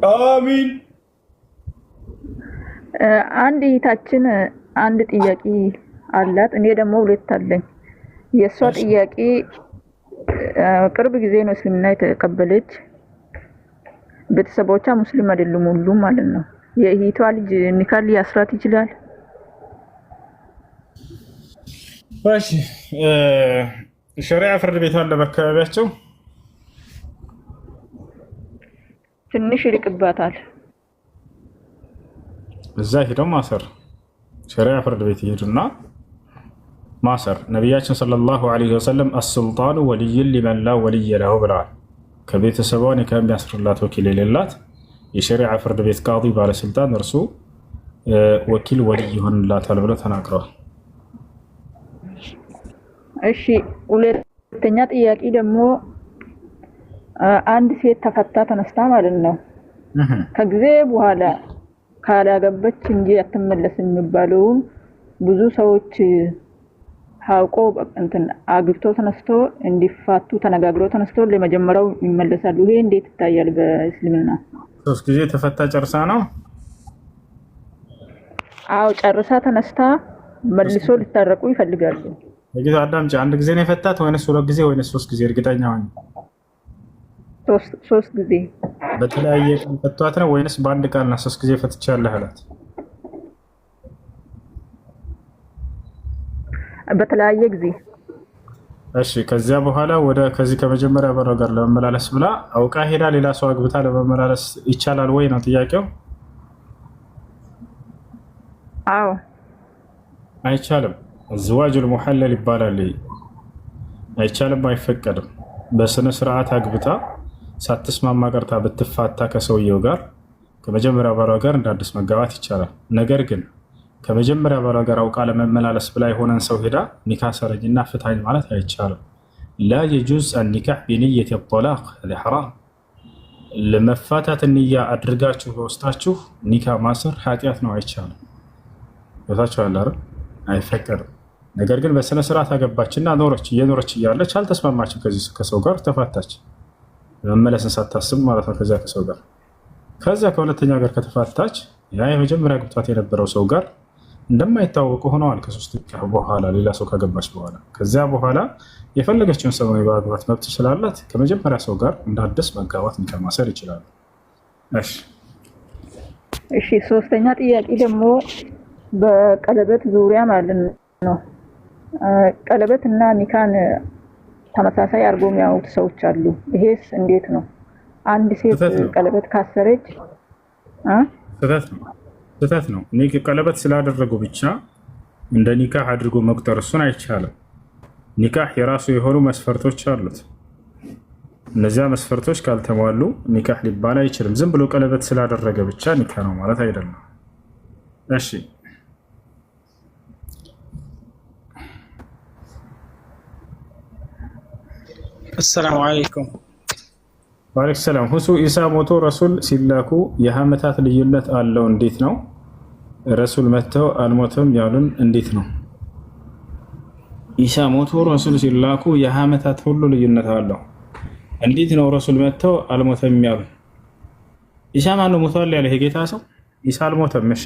Speaker 1: አሚን።
Speaker 10: አንድ እህታችን አንድ ጥያቄ አላት፣ እኔ ደግሞ ሁለት አለኝ። የእሷ ጥያቄ ቅርብ ጊዜ ነው እስልምና የተቀበለች። ቤተሰቦቿ ሙስሊም አይደሉም ሁሉም ማለት ነው። የእህቷ ልጅ ኒካህ ሊያስራት ይችላል?
Speaker 1: እሺ ሸሪዓ ፍርድ ቤት አለ በአካባቢያቸው?
Speaker 10: ትንሽ ይርቅባታል።
Speaker 1: እዛ ሄደው ማሰር፣ ሸሪዓ ፍርድ ቤት ይሄዱና ማሰር። ነቢያችን ሰለላሁ ዐለይሂ ወሰለም አስሱልጣኑ ወልዩን ሊመን ላ ወልየ ለሁ ብለዋል። ከቤተሰቧን ከሚያስርላት ወኪል የሌላት የሸሪዓ ፍርድ ቤት ቃዲ ባለስልጣን እርሱ ወኪል ወልይ ይሆንላታል ብለው ተናግረዋል።
Speaker 10: እሺ ሁለተኛ ጥያቄ ደግሞ አንድ ሴት ተፈታ ተነስታ ማለት ነው ከጊዜ በኋላ ካላገባች እንጂ አትመለስም የሚባለውን ብዙ ሰዎች አውቆ እንትን አግብቶ ተነስቶ እንዲፋቱ ተነጋግሮ ተነስቶ ለመጀመሪያው ይመለሳሉ። ይሄ እንዴት ይታያል በእስልምና?
Speaker 1: ሶስት ጊዜ ተፈታ ጨርሳ ነው?
Speaker 10: አዎ ጨርሳ ተነስታ መልሶ ሊታረቁ ይፈልጋሉ።
Speaker 1: ለጊዜ አዳምጪ። አንድ ጊዜ ነው የፈታት ወይስ ሁለት ጊዜ ወይስ ሶስት ጊዜ? እርግጠኛ ሆኝ።
Speaker 10: ሶስት ጊዜ።
Speaker 1: በተለያየ ቀን ፈቷት ነው ወይስ በአንድ ቀን ነው ሶስት ጊዜ ፈትቻለሁ አላት? በተለያየ ጊዜ። እሺ ከዚያ በኋላ ወደ ከዚህ ከመጀመሪያ ባሏ ጋር ለመመላለስ ብላ አውቃ ሄዳ ሌላ ሰው አግብታ ለመመላለስ ይቻላል ወይ ነው ጥያቄው?
Speaker 10: አዎ
Speaker 1: አይቻልም። አዝዋጁል ሙሐለል ይባላል። አይቻልም፣ አይፈቀድም። በስነ ስርዓት አግብታ ሳትስማማ ቀርታ ብትፋታ ከሰውየው ጋር ከመጀመሪያ ባሏ ጋር እንደ አዲስ መጋባት ይቻላል። ነገር ግን ከመጀመሪያ ባሏ ጋር አውቃ ለመመላለስ ብላ የሆነን ሰው ሄዳ ኒካ ሰረኝና ፍታኝ ማለት አይቻልም። ላ የጁዝ አኒካህ ቢንየት ጠላቅ ሐራም። ለመፋታት ንያ አድርጋችሁ በውስጣችሁ ኒካ ማሰር ኃጢአት ነው፣ አይቻልም። ቦታችሁ አለ አይፈቀድም። ነገር ግን በስነ ስርዓት አገባችና እየኖረች እያለች አልተስማማችም ከዚህ ከሰው ጋር ተፋታች፣ መመለስን ሳታስብ ማለት ነው። ከዚያ ከሁለተኛ ጋር ከተፋታች ያ የመጀመሪያ ግብታት የነበረው ሰው ጋር እንደማይታወቁ ሆነዋል። ከሶስት ቀን በኋላ ሌላ ሰው ካገባች በኋላ ከዚያ በኋላ የፈለገችውን ሰው የማግባት መብት ስላላት ከመጀመሪያ ሰው ጋር እንደ አዲስ መጋባት ማሰር ይችላሉ።
Speaker 10: እሺ ሶስተኛ ጥያቄ ደግሞ በቀለበት ዙሪያ ማለት ነው። ቀለበት እና ኒካን ተመሳሳይ አድርጎ የሚያዩት ሰዎች አሉ። ይሄስ እንዴት ነው? አንድ ሴት ቀለበት ካሰረች
Speaker 1: ስህተት ነው። ቀለበት ስላደረጉ ብቻ እንደ ኒካህ አድርጎ መቁጠር እሱን አይቻልም። ኒካህ የራሱ የሆኑ መስፈርቶች አሉት። እነዚያ መስፈርቶች ካልተሟሉ ኒካህ ሊባል አይችልም። ዝም ብሎ ቀለበት ስላደረገ ብቻ ኒካህ ነው ማለት አይደለም። እሺ
Speaker 11: አሰላሙ አለይኩም።
Speaker 1: ወአለይኩም ሰላም። ሁሱ ኢሳ ሞቶ ረሱል ሲላኩ የዓመታት ልዩነት አለው እንዴት ነው? ረሱል መተው አልሞተም ያሉን እንዴት ነው? ኢሳ ሞቶ ረሱል ሲላኩ የዓመታት ሁሉ ልዩነት አለው እንዴት ነው? ረሱል መተው አልሞተም ያሉን? ኢሳ ማነው ሞቷል ያለ? የጌታ ሰው ኢሳ አልሞተም። እሺ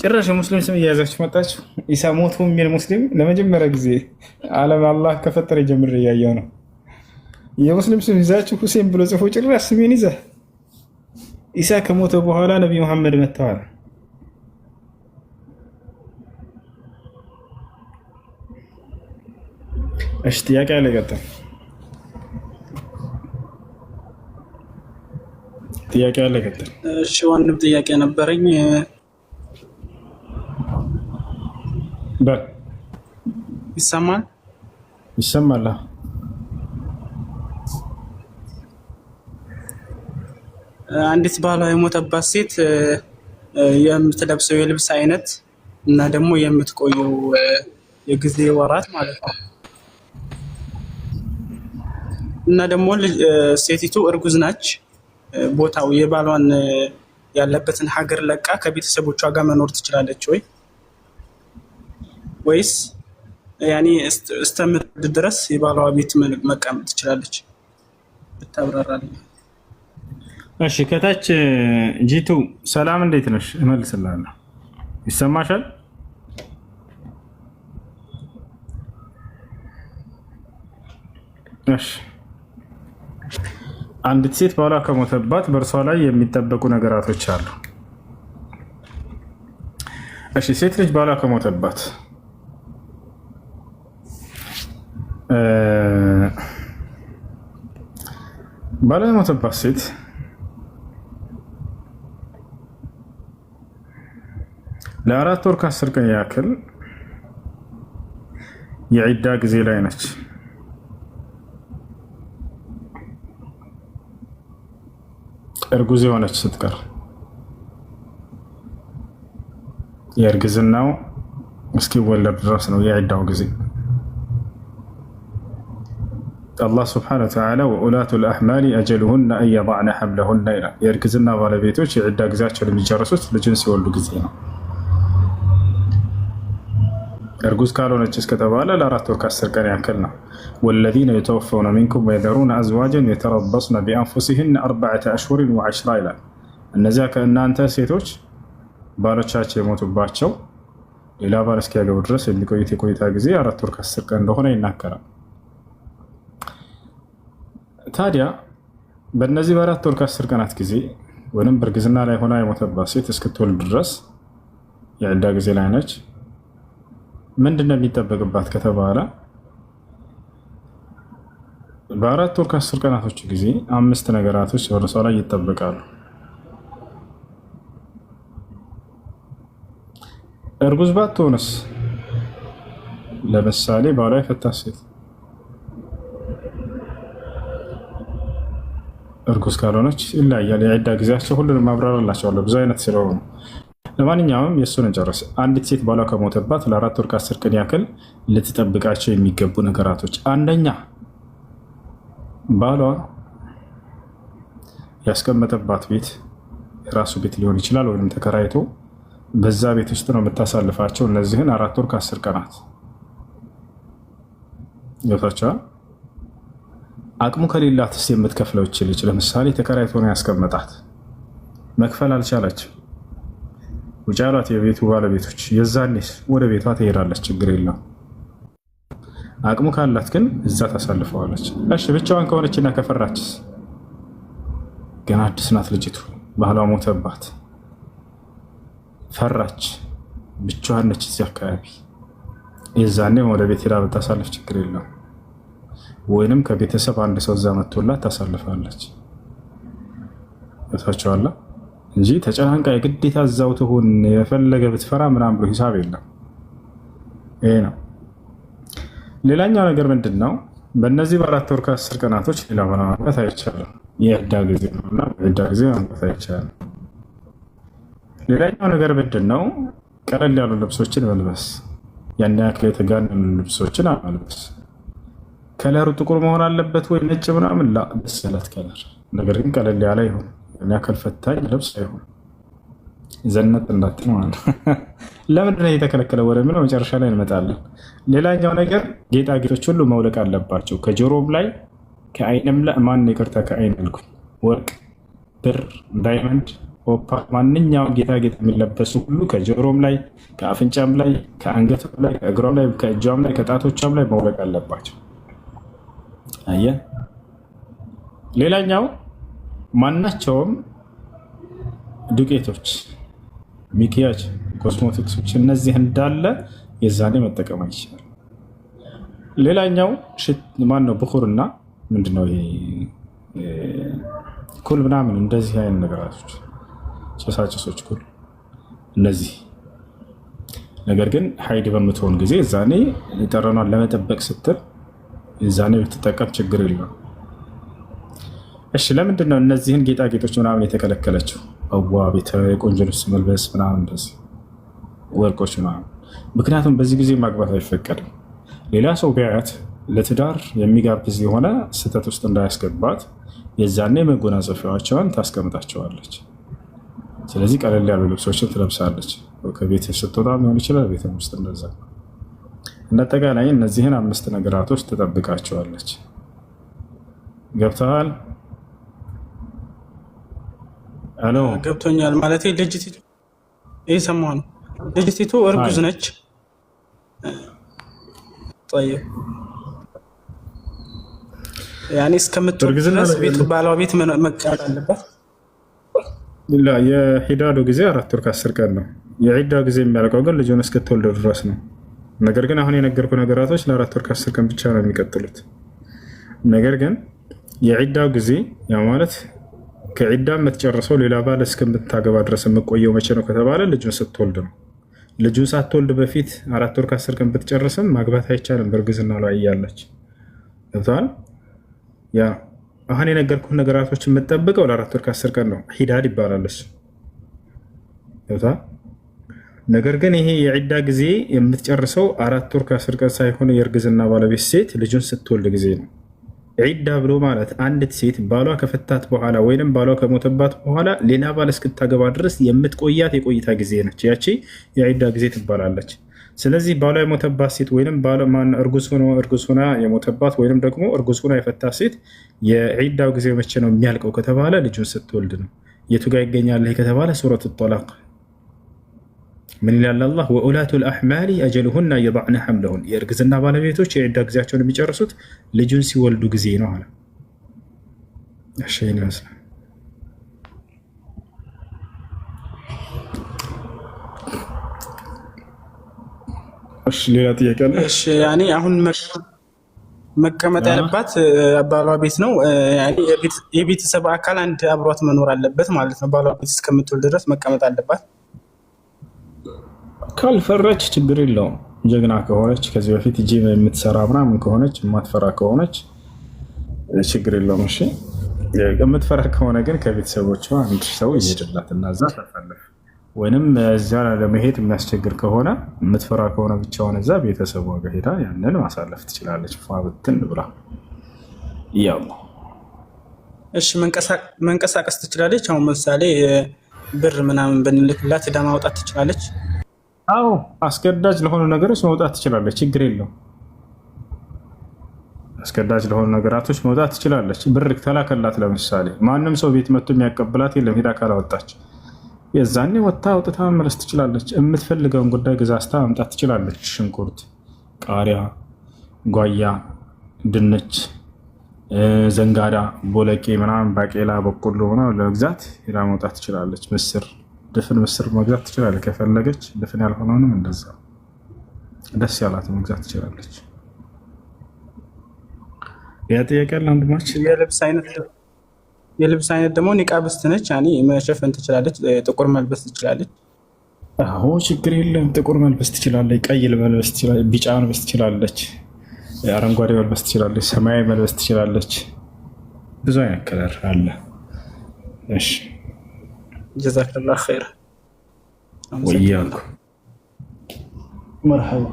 Speaker 1: ጭራሽ ሙስሊም ስም እያያዛችሁ መጣችሁ። ኢሳ ሞቱ የሚል ሙስሊም ለመጀመሪያ ጊዜ ዓለም አላህ ከፈጠረ ጀምሮ እያየው ነው። የሙስሊም ስም ይዛችሁ ሁሴን ብሎ ጽፎ ጭራሽ ስሜን ይዘህ ኢሳ ከሞተ በኋላ ነቢ መሐመድ መጥተዋል። እሺ ጥያቄ አለ? ቀጥል። ጥያቄ አለ? ቀጥል።
Speaker 11: እሺ ወንድም ጥያቄ ነበረኝ። ይሰማል?
Speaker 1: ይሰማል።
Speaker 11: አንዲት ባሏ የሞተባት ሴት የምትለብሰው የልብስ አይነት እና ደግሞ የምትቆየው የጊዜ ወራት ማለት ነው እና ደግሞ ሴቲቱ እርጉዝ ናች። ቦታው የባሏን ያለበትን ሀገር ለቃ ከቤተሰቦቿ ጋር መኖር ትችላለች ወይስ ያኔ እስተምትወልድ ድረስ የባሏ ቤት መቀመጥ ትችላለች? ብታብራራልኝ።
Speaker 1: እሺ ከታች ጂቱ ሰላም እንዴት ነሽ? እመልስልሃለሁ። ይሰማሻል? እሺ አንዲት ሴት ባሏ ከሞተባት በእርሷ ላይ የሚጠበቁ ነገራቶች አሉ። እሺ ሴት ልጅ ባሏ ከሞተባት ባሏ የሞተባት ሴት ለ4 ወር ከ10 ቀን ያክል የዒዳ ጊዜ ላይ ነች። እርጉዝ የሆነች ስትቀር የእርግዝናው እስኪወለድ ድረስ ነው የዒዳው ጊዜ። አላህ ስብሓነሁ ወተዓላ ወኡላቱ ልአሕማሊ አጀሉሁነ አን የضዕነ ሐምለሁነ ይላል። የእርግዝና ባለቤቶች የዒዳ ጊዜያቸውን የሚጨርሱት ልጅን ሲወልዱ ጊዜ ነው። እርጉዝ ካልሆነች እስከተባለ ለ4 ወር ከ10 ቀን ያክል ነው። ወለዚነ የተወፈውነ ሚንኩም ወየዘሩነ አዝዋጀን የተረበስነ ቢአንፉሲሂነ 4 አሽሁር ወዐሽራ ይላል። እነዚያ ከእናንተ ሴቶች ባሎቻቸው የሞቱባቸው ሌላ ባል እስኪያገቡ ድረስ የሚቆዩት የቆይታ ጊዜ 4 ወር ከ10 ቀን እንደሆነ ይናገራል። ታዲያ በእነዚህ በ4 ወር ከ10 ቀናት ጊዜ ወይም በእርግዝና ላይ ሆና የሞተባት ሴት እስክትወልድ ድረስ የዒዳ ጊዜ ላይ ነች። ምንድነው የሚጠበቅባት ከተባለ በ4 ወር ከ10 ቀናቶች ጊዜ 5 ነገራቶች በእርሷ ላይ ይጠበቃሉ። እርጉዝ ባትሆንስ? ለምሳሌ ባሏ የፈታት ሴት እርጉዝ ካልሆነች ይለያያል የዒዳ ጊዜያቸው። ሁሉንም ማብራራላቸዋለሁ ብዙ አይነት ስለሆኑ፣ ለማንኛውም የእሱን እንጨርስ። አንዲት ሴት ባሏ ከሞተባት ለ4 ወር ከ10 ቀን ያክል ልትጠብቃቸው የሚገቡ ነገራቶች፣ አንደኛ ባሏ ያስቀመጠባት ቤት የራሱ ቤት ሊሆን ይችላል፣ ወይም ተከራይቶ በዛ ቤት ውስጥ ነው የምታሳልፋቸው እነዚህን 4 ወር ከ10 ቀናት ይወታቸዋል። አቅሙ ከሌላትስ የምትከፍለው ይችልች። ለምሳሌ ተከራይቶ ነው ያስቀመጣት፣ መክፈል አልቻለች፣ ውጭ ያሏት የቤቱ ባለቤቶች፣ የዛኔስ ወደ ቤቷ ትሄዳለች፣ ችግር የለው። አቅሙ ካላት ግን እዛ ታሳልፈዋለች። እሺ ብቻዋን ከሆነችና ከፈራችስ? ገና አዲስ ናት ልጅቱ፣ ባህሏ ሞተባት፣ ፈራች፣ ብቻዋን ነች እዚህ አካባቢ። የዛኔ ወደ ቤት ሄዳ ብታሳልፍ ችግር የለም። ወይንም ከቤተሰብ አንድ ሰው እዛ መጥቶላት ታሳልፋለች። ታቻዋላ እንጂ ተጨናንቃ የግዴታ እዛው ትሁን የፈለገ ብትፈራ ምናምን ብሎ ሂሳብ የለም። ይሄ ነው። ሌላኛው ነገር ምንድን ነው? በእነዚህ በ4 ወር ከ10 ቀናቶች ሌላ ማግባት አይቻልም። የዒዳ ጊዜ ነውና በዒዳ ጊዜ ማግባት አይቻልም። ሌላኛው ነገር ምንድን ነው? ቀለል ያሉ ልብሶችን መልበስ፣ ያን ያክል የተጋነኑ ልብሶችን አልበስ። ከለሩ ጥቁር መሆን አለበት ወይ ነጭ ምናምን ላ ደስ ያላት ከለር፣ ነገር ግን ቀለል ያለ ይሁን። ያን ያክል ፈታኝ ልብስ አይሁን። ዘነጥ እንዳትል ማለት ነው። ለምንድን ነው የተከለከለው ወደሚለው መጨረሻ ላይ እንመጣለን። ሌላኛው ነገር ጌጣጌጦች ሁሉ መውለቅ አለባቸው። ከጆሮም ላይ ከአይንም ላይ ከአይን አልኩኝ፣ ወርቅ፣ ብር፣ ዳይመንድ፣ ኦፓል፣ ማንኛውም ጌጣጌጥ የሚለበሱ ሁሉ ከጆሮም ላይ ከአፍንጫም ላይ ከአንገቷም ላይ ከእግሯም ላይ ከእጇም ላይ ከጣቶቿም ላይ መውለቅ አለባቸው። አየህ። ሌላኛው ማናቸውም ዱቄቶች፣ ሚኪያጅ፣ ኮስሞቲክሶች እነዚህ እንዳለ የዛኔ መጠቀም አይቻልም። ሌላኛው ማነው ብኹርና ምንድነው ይሄ ኩል ምናምን እንደዚህ አይነት ነገራቶች፣ ጭሳጭሶች፣ ኩል እነዚህ ነገር ግን ሀይድ በምትሆን ጊዜ የዛኔ ጠረኗን ለመጠበቅ ስትል የዛኔ ብትጠቀም ችግር የለውም። እሺ ለምንድን ነው እነዚህን ጌጣጌጦች ምናምን የተከለከለችው? ቤተ ቆንጆ ልብስ መልበስ ምናምን እንደዚህ ወርቆች ምናምን። ምክንያቱም በዚህ ጊዜ ማግባት አይፈቀድም። ሌላ ሰው ቢያያት ለትዳር የሚጋብዝ የሆነ ስህተት ውስጥ እንዳያስገባት የዛኔ መጎናጸፊያዎቿን ታስቀምጣቸዋለች። ስለዚህ ቀለል ያሉ ልብሶችን ትለብሳለች። ከቤት ስትወጣ ሊሆን ይችላል፣ ቤት ውስጥ እንደዛ። እንደጠቃላይ እነዚህን 5 ነገራቶች ትጠብቃቸዋለች። ገብተዋል? አሎ
Speaker 11: ገብቶኛል። ማለት ልጅቲቱ እየሰማሁ ነው። ልጅቲቱ እርጉዝ ነች። طيب ያኔ እስከምትወልድ ድረስ ቤቱ ባሏ ቤት መቀመጥ አለባት።
Speaker 1: የሂዳዱ ጊዜ 4 ወር ከ10 ቀን ነው። የዒዳው ጊዜ የሚያልቀው ግን ልጁን እስክትወልድ ድረስ ነው። ነገር ግን አሁን የነገርኩ ነገራቶች ለ4 ወር ከ10 ቀን ብቻ ነው የሚቀጥሉት። ነገር ግን የዒዳው ጊዜ ያ ማለት ከዒዳ የምትጨርሰው ሌላ ባል እስከምታገባ ድረስ የምቆየው መቼ ነው ከተባለ ልጁን ስትወልድ ነው። ልጁን ሳትወልድ በፊት 4 ወር ከ10 ቀን ብትጨርስም ማግባት አይቻልም፣ በእርግዝና ላይ እያለች ገብቶሃል። ያ አሁን የነገርኩህ ነገራቶች የምትጠብቀው ለ4 ወር ከ10 ቀን ነው። ሂዳድ ይባላል እሱ ገብቶሃል። ነገር ግን ይሄ የዒዳ ጊዜ የምትጨርሰው 4 ወር ከ10 ቀን ሳይሆን የእርግዝና ባለቤት ሴት ልጁን ስትወልድ ጊዜ ነው። ዒዳ ብሎ ማለት አንዲት ሴት ባሏ ከፈታት በኋላ ወይንም ባሏ ከሞተባት በኋላ ሌላ ባል እስክታገባ ድረስ የምትቆያት የቆይታ ጊዜ ነች። ያቺ የዒዳ ጊዜ ትባላለች። ስለዚህ ባሏ የሞተባት ሴት ወይንም እርጉዝ ሆና የሞተባት ወይንም ደግሞ እርጉዝ ሆና የፈታት ሴት የዒዳው ጊዜ መቼ ነው የሚያልቀው ከተባለ ልጁን ስትወልድ ነው። የቱ ጋር ይገኛል ከተባለ ሱረቱ ጠላቅ ምን ይላል አላህ? ወኡላቱ ልአሕማሊ አጀልሁና የضዕነ ሐምለሁን፣ የእርግዝና ባለቤቶች የዒዳ ጊዜያቸውን የሚጨርሱት ልጁን ሲወልዱ ጊዜ ነው አለ። ይህን ይመስላል። ሌላ ጥያቄ አለ?
Speaker 11: ያኔ አሁን መቀመጥ ያለባት ባሏ ቤት ነው። የቤተሰብ አካል አንድ አብሯት መኖር አለበት ማለት ነው። ባሏ ቤት እስከምትወልድ ድረስ መቀመጥ አለባት።
Speaker 1: ካልፈረች ችግር የለውም። ጀግና ከሆነች ከዚህ በፊት ጂም የምትሰራ ምናምን ከሆነች የማትፈራ ከሆነች ችግር የለውም። እሺ የምትፈራ ከሆነ ግን ከቤተሰቦቿ አንድ ሰው ይሄድላት እና እዛ ተፈልፍ ወይንም እዚያ ለመሄድ የሚያስቸግር ከሆነ የምትፈራ ከሆነ ብቻውን እዛ ቤተሰቧ ጋር ሄዳ ያንን ማሳለፍ ትችላለች። ፋብትን ብላ ያው
Speaker 11: እሺ መንቀሳቀስ ትችላለች። አሁን ምሳሌ ብር ምናምን ብንልክላት ዕዳ ማውጣት ትችላለች።
Speaker 1: አዎ አስገዳጅ ለሆኑ ነገሮች መውጣት ትችላለች። ችግር የለውም። አስገዳጅ ለሆኑ ነገራቶች መውጣት ትችላለች። ብር ተላከላት ለምሳሌ ማንም ሰው ቤት መጥቶ የሚያቀብላት የለም። ሄዳ ካላወጣች የዛኔ ወጥታ አውጥታ መመለስ ትችላለች። የምትፈልገውን ጉዳይ ገዛዝታ ማምጣት ትችላለች። ሽንኩርት፣ ቃሪያ፣ ጓያ፣ ድንች፣ ዘንጋዳ፣ ቦለቄ ምናምን ባቄላ፣ በቆሎ ምናምን ለመግዛት ሄዳ መውጣት ትችላለች። ምስር፣ ድፍን ምስር መግዛት ትችላለች ከፈለገች። ድፍን ያልሆነውንም እንደዛ ደስ ያላት መግዛት ትችላለች። ያ ጥያቄ አለ ወንድማችን።
Speaker 11: የልብስ አይነት ደግሞ ኒቃብስት ነች። ያኔ መሸፈን ትችላለች። ጥቁር መልበስ ትችላለች።
Speaker 1: አዎ ችግር የለም። ጥቁር መልበስ ትችላለች፣ ቀይ መልበስ ትችላለች፣ ቢጫ መልበስ ትችላለች፣ አረንጓዴ መልበስ ትችላለች፣ ሰማያዊ መልበስ ትችላለች። ብዙ አይነት ከለር አለ። እሺ
Speaker 11: ጀዛከላህ ኸይር
Speaker 1: ወያኩ መርሐባ።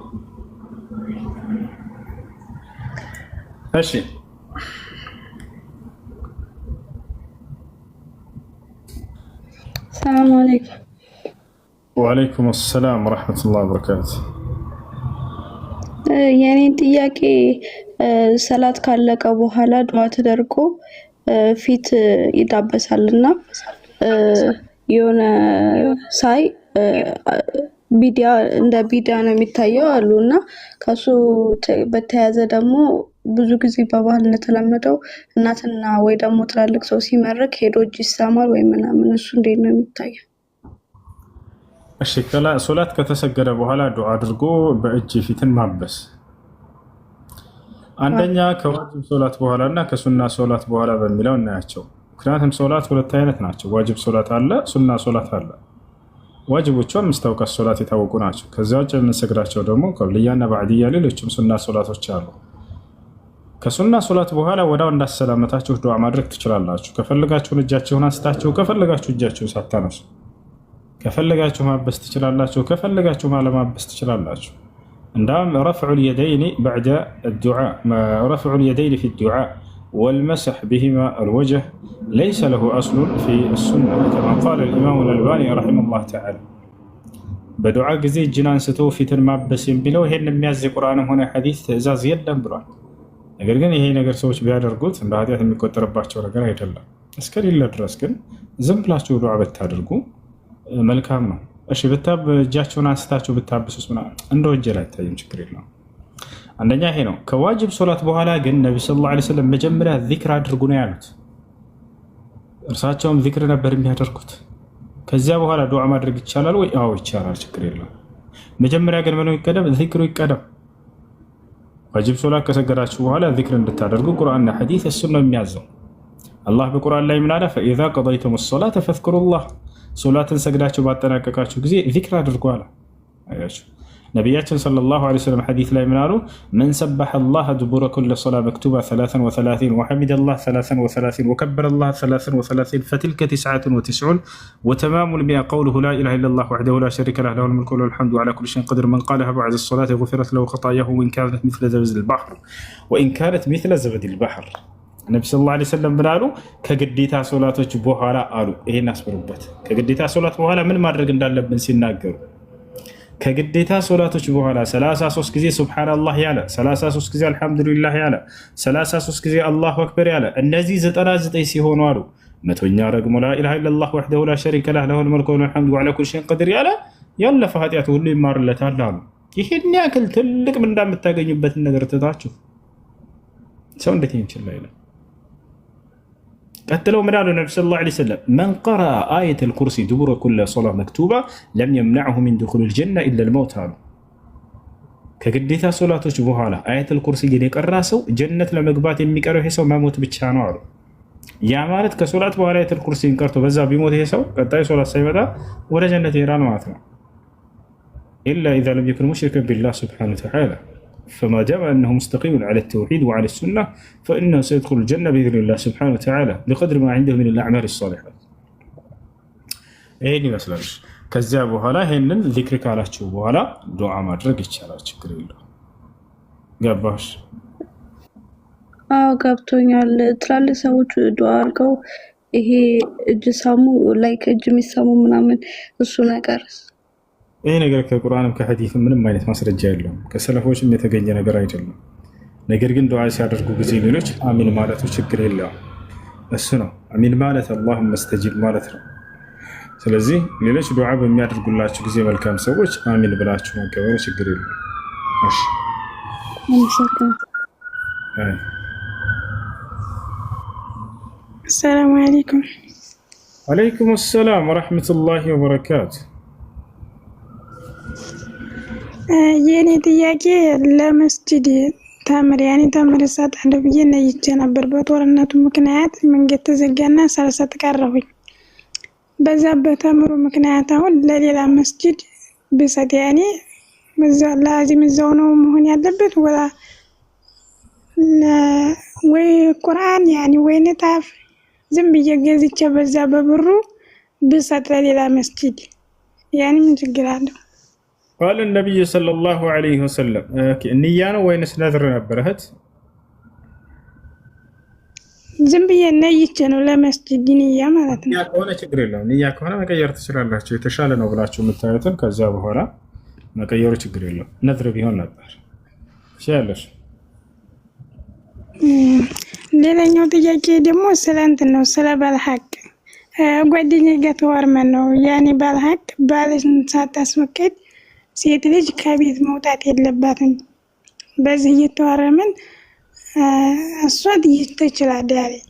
Speaker 1: እሺ
Speaker 12: ሰላም አለይኩም።
Speaker 1: ወአለይኩም ሰላም ወራህመቱላሂ ወበረካቱ።
Speaker 12: የኔን ጥያቄ ሰላት ካለቀ በኋላ ዱዓ ተደርጎ ፊት ይዳበሳልና የሆነ ሳይ ቢዲያ እንደ ቢዲያ ነው የሚታየው አሉና ከሱ በተያያዘ ደግሞ ብዙ ጊዜ በባህል እንደተለመደው እናትና ወይ ደግሞ ትላልቅ ሰው ሲመረቅ ሄዶ እጅ ይሳማል ወይ ምናምን፣ እሱ እንዴት ነው የሚታየው?
Speaker 1: እሺ ሶላት ከተሰገደ በኋላ ዱዓ አድርጎ በእጅ ፊትን ማበስ አንደኛ ከዋጅብ ሶላት በኋላ እና ከሱና ሶላት በኋላ በሚለው እናያቸው። ምክንያቱም ሶላት ሁለት አይነት ናቸው። ዋጅብ ሶላት አለ፣ ሱና ሶላት አለ። ዋጅቦቹ አምስት አውቃት ሶላት የታወቁ ናቸው። ከዚያ ውጭ የምንሰግዳቸው ደግሞ ቀብልያና ባዕድያ ሌሎችም ሱና ሶላቶች አሉ። ከሱና ሶላት በኋላ ወዳው እንዳሰላመታችሁ ዱዓ ማድረግ ትችላላችሁ። ከፈለጋችሁን እጃችሁን አንስታችሁ፣ ከፈለጋችሁ እጃችሁን ሳታነሱ፣ ከፈለጋችሁ ማበስ ትችላላችሁ፣ ከፈለጋችሁ ማለማበስ ትችላላችሁ። እንዳም رفع اليدين بعد الدعاء رفع اليدين في الدعاء والمسح بهما الوجه ليس له أصل في السنة كما قال الإمام الألباني رحمه الله تعالى. بدعاء جزي جنان ستو في تنمابس بلو هن مياز القرآن هنا حديث إزاز يدن بران ነገር ግን ይሄ ነገር ሰዎች ቢያደርጉት እንደ ኃጢአት የሚቆጠርባቸው ነገር አይደለም። እስከሌለ ድረስ ግን ዝም ብላችሁ ዱዓ ብታደርጉ መልካም ነው። እሺ እጃችሁን አንስታችሁ ብታብሱስ ምናምን እንደ ወንጀል አይታይም፣ ችግር የለውም። አንደኛ ይሄ ነው። ከዋጅብ ሶላት በኋላ ግን ነብዩ ሰለላሁ ዐለይሂ ወሰለም መጀመሪያ ዚክር አድርጉ ነው ያሉት። እርሳቸውም ዚክር ነበር የሚያደርጉት። ከዚያ በኋላ ዱዓ ማድረግ ይቻላል ወይ? አዎ ይቻላል፣ ችግር የለውም። መጀመሪያ ግን ምኑ ይቀደም? ዚክሩ ይቀደም። ዋጅብ ሶላት ከሰገዳችሁ በኋላ ዚክር እንድታደርጉ ቁርአንና ሐዲስ እሱን ነው የሚያዘው። አላህ በቁርአን ላይ ምን አለ? ፈኢዛ ቀضይቱም الصلاة ፈዝኩሩላህ፣ ሶላትን ሰግዳችሁ ባጠናቀቃችሁ ጊዜ ዚክር አድርጉ አለ። አያችሁ ነቢያችን ሰለላሁ ዐለይሂ ወሰለም ሐዲስ ላይ ምን አሉ? መን ሰበሐ አላህ ዱቡረ ኩሊ ሶላة መክቱባ 33 ወሐሚደ አላህ 33 ወከበረ አላህ 33 ፈትልከ 99 ወተማሙ ልሚአ ቀውሉሁ ላ ኢላሃ ኢለላህ ወሕደሁ ላ ሸሪከ ለሁ ለሁል ሙልኩ ወለሁል ሐምዱ ዐላ ኩሊ ሸይኢን ቀዲር መን ቃለሃ በዕደ ሶላቲ ጉፊረት ለሁ ኸጣያሁ ወኢን ካነት ሚስለ ዘበዲል ባሕር። ነቢ ሰለላሁ ዐለይሂ ወሰለም ምን አሉ? ከግዴታ ሶላቶች በኋላ አሉ። ይሄን አስምሩበት። ከግዴታ ሶላት በኋላ ምን ማድረግ እንዳለብን ሲናገሩ ከግዴታ ሶላቶች በኋላ 33 ጊዜ ሱብሃንአላህ ያለ፣ 33 ጊዜ አልሐምዱሊላህ ያለ፣ 33 ጊዜ አላሁ አክበር ያለ፣ እነዚህ 99 ሲሆኑ አሉ መቶኛ ደግሞ ላ ኢላሃ ኢለላህ ወሕደሁ ላ ሸሪከ ለሁ ለሁል ሙልኩ ወለሁል ሐምዱ ዐላ ኩሊ ሸይኢን ቀዲር ያለ ያለፈ ኃጢአቱ ሁሉ ይማርለታል አሉ። ይሄን ያክል ትልቅ ምን እንደምታገኙበትን ነገር ትታችሁ ሰው እንዴት ይችላል? ቀጥለው ምን አሉ ነብዩ ሰለላሁ ዐለይሂ ወሰለም? መን ቀረአ አየተል ኩርሲ ዱቡረ ኩሊ ሶላህ መክቱባ ለም የምነዕሁ ሚን ዱኹሊል ጀነ ኢለል መውት አሉ። ከግዴታ ሶላቶች በኋላ አየተል ኩርሲ የቀራ ሰው ጀነት ለመግባት የሚቀረው ይሄ ሰው መሞት ብቻ ነው አሉ። ያ ማለት ከሶላት በኋላ አየተል ኩርሲን ቀርቶ በዛ ቢሞት ይሄ ሰው ቀጣይ ሶላት ሳይመጣ ወደ ጀነት ይሄዳል ማለት ነው። ኢላ ኢዛ ለም የኩን ሙሽሪከን ቢላህ ሱብሓነሁ ወተዓላ فما دام أنه مستقيم على التوحيد وعلى السنة فإنه سيدخل الجنة بإذن الله سبحانه وتعالى بقدر ما عنده من الأعمال الصالحات. إيه مثلاً كذا بوهلا هنن ذكرك على شو بوهلا دعاء ما درجت على شكر الله. قباش.
Speaker 12: ገብቶኛል። ትላልቅ ሰዎች ዱዓ አድርገው ይሄ እጅ ሳሙ ላይክ እጅ የሚሳሙ ምናምን እሱ ነገር
Speaker 1: ይሄ ነገር ከቁርአንም ከሐዲስም ምንም አይነት ማስረጃ የለውም። ከሰለፎችም የተገኘ ነገር አይደለም። ነገር ግን ዱዓ ሲያደርጉ ጊዜ ሌሎች አሚን ማለቱ ችግር የለውም። እሱ ነው አሚን ማለት አላሁመ እስተጂብ ማለት ነው። ስለዚህ ሌሎች ዱዓ በሚያደርጉላችሁ ጊዜ መልካም ሰዎች አሚን ብላችሁ መቀበሉ ችግር የለውም። እሺ
Speaker 12: ሰላም አለይኩም።
Speaker 1: ወአለይኩም ሰላም ወራህመቱላሂ ወበረካቱ።
Speaker 13: የኔ ጥያቄ ለመስጂድ ተምር እሰጣለሁ ብዬ ነይቼ ነበር። በጦርነቱ ምክንያት መንገድ ተዘጋና ሳልሰጥ ቀረሁኝ። በዛ በተምሩ ምክንያት አሁን ለሌላ መስጂድ ብሰጥ ያኔ ላዚም እዛው ነው መሆን ያለበት ወይ ቁርአን ያኔ ወይ ንጣፍ ዝም ብዬ ገዝቼ በዛ በብሩ ብሰጥ ለሌላ መስጂድ ያኔ ምን ችግር አለው?
Speaker 1: قال النبي صلى الله عليه وسلم نية وينس نذر نبرهت
Speaker 13: ዝም ብዬ ነይቼ ነው ለመስጂድ ንያ ማለት ነው።
Speaker 1: ያ ከሆነ ችግር የለውም። ንያ ከሆነ መቀየር ትችላላችሁ። የተሻለ ነው ብላችሁ የምታዩትን ከዛ በኋላ መቀየሩ ችግር የለውም። ነዝር ቢሆን ነበር ሲያለሽ።
Speaker 13: ሌላኛው ጥያቄ ደግሞ ስለ እንትን ነው፣ ስለ ባልሐቅ ጓደኛዬ ጋር ተዋርመን ነው ያኔ ባልሐቅ ባልን ሳታስፈቅድ ሴት ልጅ ከቤት መውጣት የለባትም። በዚህ እየተዋረምን እሷ ትችላለች ያለኝ፣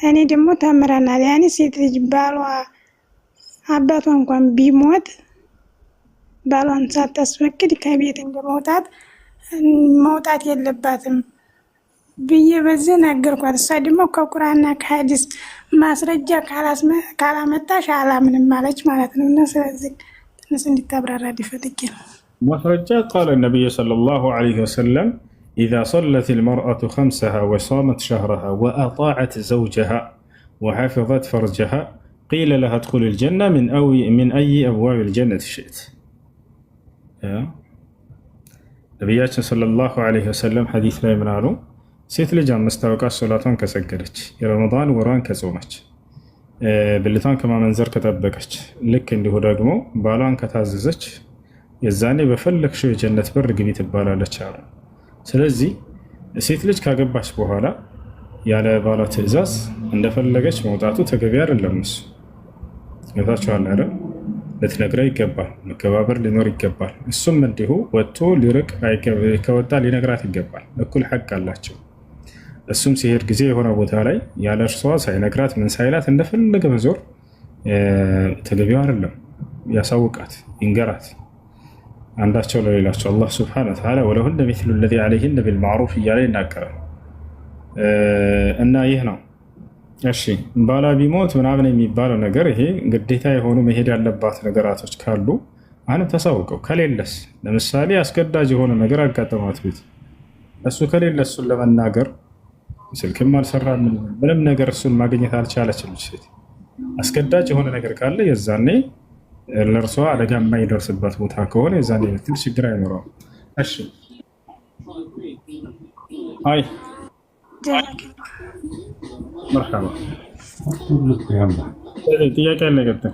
Speaker 13: እኔ ደግሞ ተምረናል። ያኔ ሴት ልጅ ባሏ አባቷ እንኳን ቢሞት ባሏን ሳታስፈቅድ ከቤት መውጣት የለባትም ብዬ በዚህ ነገርኳት። እሷ ደግሞ ከቁርአንና ከሐዲስ ማስረጃ ካላመጣሽ አላምንም ማለች ማለት ነው። እና ስለዚህ ትንሽ እንድታብራራ ፈልጌ ነው።
Speaker 1: ማስረጃ قال النبي صلى الله عليه وسلم إذا صلت المرأة خمسها وصامت شهرها وأطاعت زوجها وحفظت فرجها قيل لها ادخل الجنة من أي أبواب الجنة شئت. ነቢያችን ሰለላሁ ዐለይሂ ወሰለም ሐዲስ ላይ ምን አሉ? ሴት ልጅ አምስታወቃት ሶላቷን ከሰገደች፣ የረመዳን ወሯን ከጾመች፣ ብልቷን ከማመንዘር ከጠበቀች፣ ልክ እንዲሁ ደግሞ ባሏን ከታዘዘች የዛኔ በፈለግሽው የጀነት በር ግቢ ትባላለች አሉ። ስለዚህ ሴት ልጅ ካገባች በኋላ ያለ ባሏ ትዕዛዝ እንደፈለገች መውጣቱ ተገቢ አይደለም። እሱ ገብታችኋል አይደል? ልትነግረው ይገባል። መከባበር ሊኖር ይገባል። እሱም እንዲሁ ወጥቶ ሊርቅ ከወጣ ሊነግራት ይገባል። እኩል ሐቅ አላቸው። እሱም ሲሄድ ጊዜ የሆነ ቦታ ላይ ያለ እርሷ ሳይነግራት ምን ሳይላት እንደፈለገ መዞር ተገቢው አይደለም። ያሳውቃት፣ ይንገራት አንዳቸው ለሌላቸው። አላህ ሱብሓነሁ ወተዓላ ወለሁነ ሚስሉ ለዚ ዐለይሂነ ቢልማዕሩፍ እያለ ይናገራል። እና ይህ ነው። እሺ ባላ ቢሞት ምናምን የሚባለው ነገር ይሄ ግዴታ የሆኑ መሄድ ያለባት ነገራቶች ካሉ አሁንም ተሳውቀው፣ ከሌለስ ለምሳሌ አስገዳጅ የሆነ ነገር አጋጠማት ቤት እሱ ከሌለ እሱን ለመናገር ስልክም አልሰራ ምንም ነገር እሱን ማግኘት አልቻለችም ሴት አስገዳጅ የሆነ ነገር ካለ የዛኔ ለእርሷ አደጋ የማይደርስበት ቦታ ከሆነ የዛኔ ትል ችግር አይኖረውም። እሺ አይ مرحبا ጥያቄ አለ ቀጥታ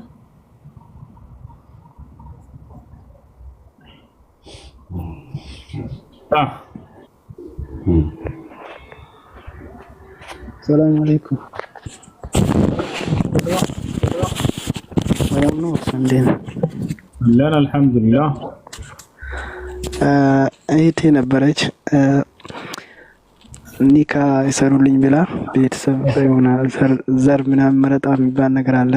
Speaker 14: ሰላም አለይኩም ወያም ነው እንዴት
Speaker 1: ለና አልহামዱሊላህ
Speaker 14: እህቴ ነበረች ኒካ ይሰሩልኝ ብላ ቤተሰብ የሆነ ዘር ምናምን መረጣ የሚባል ነገር አለ።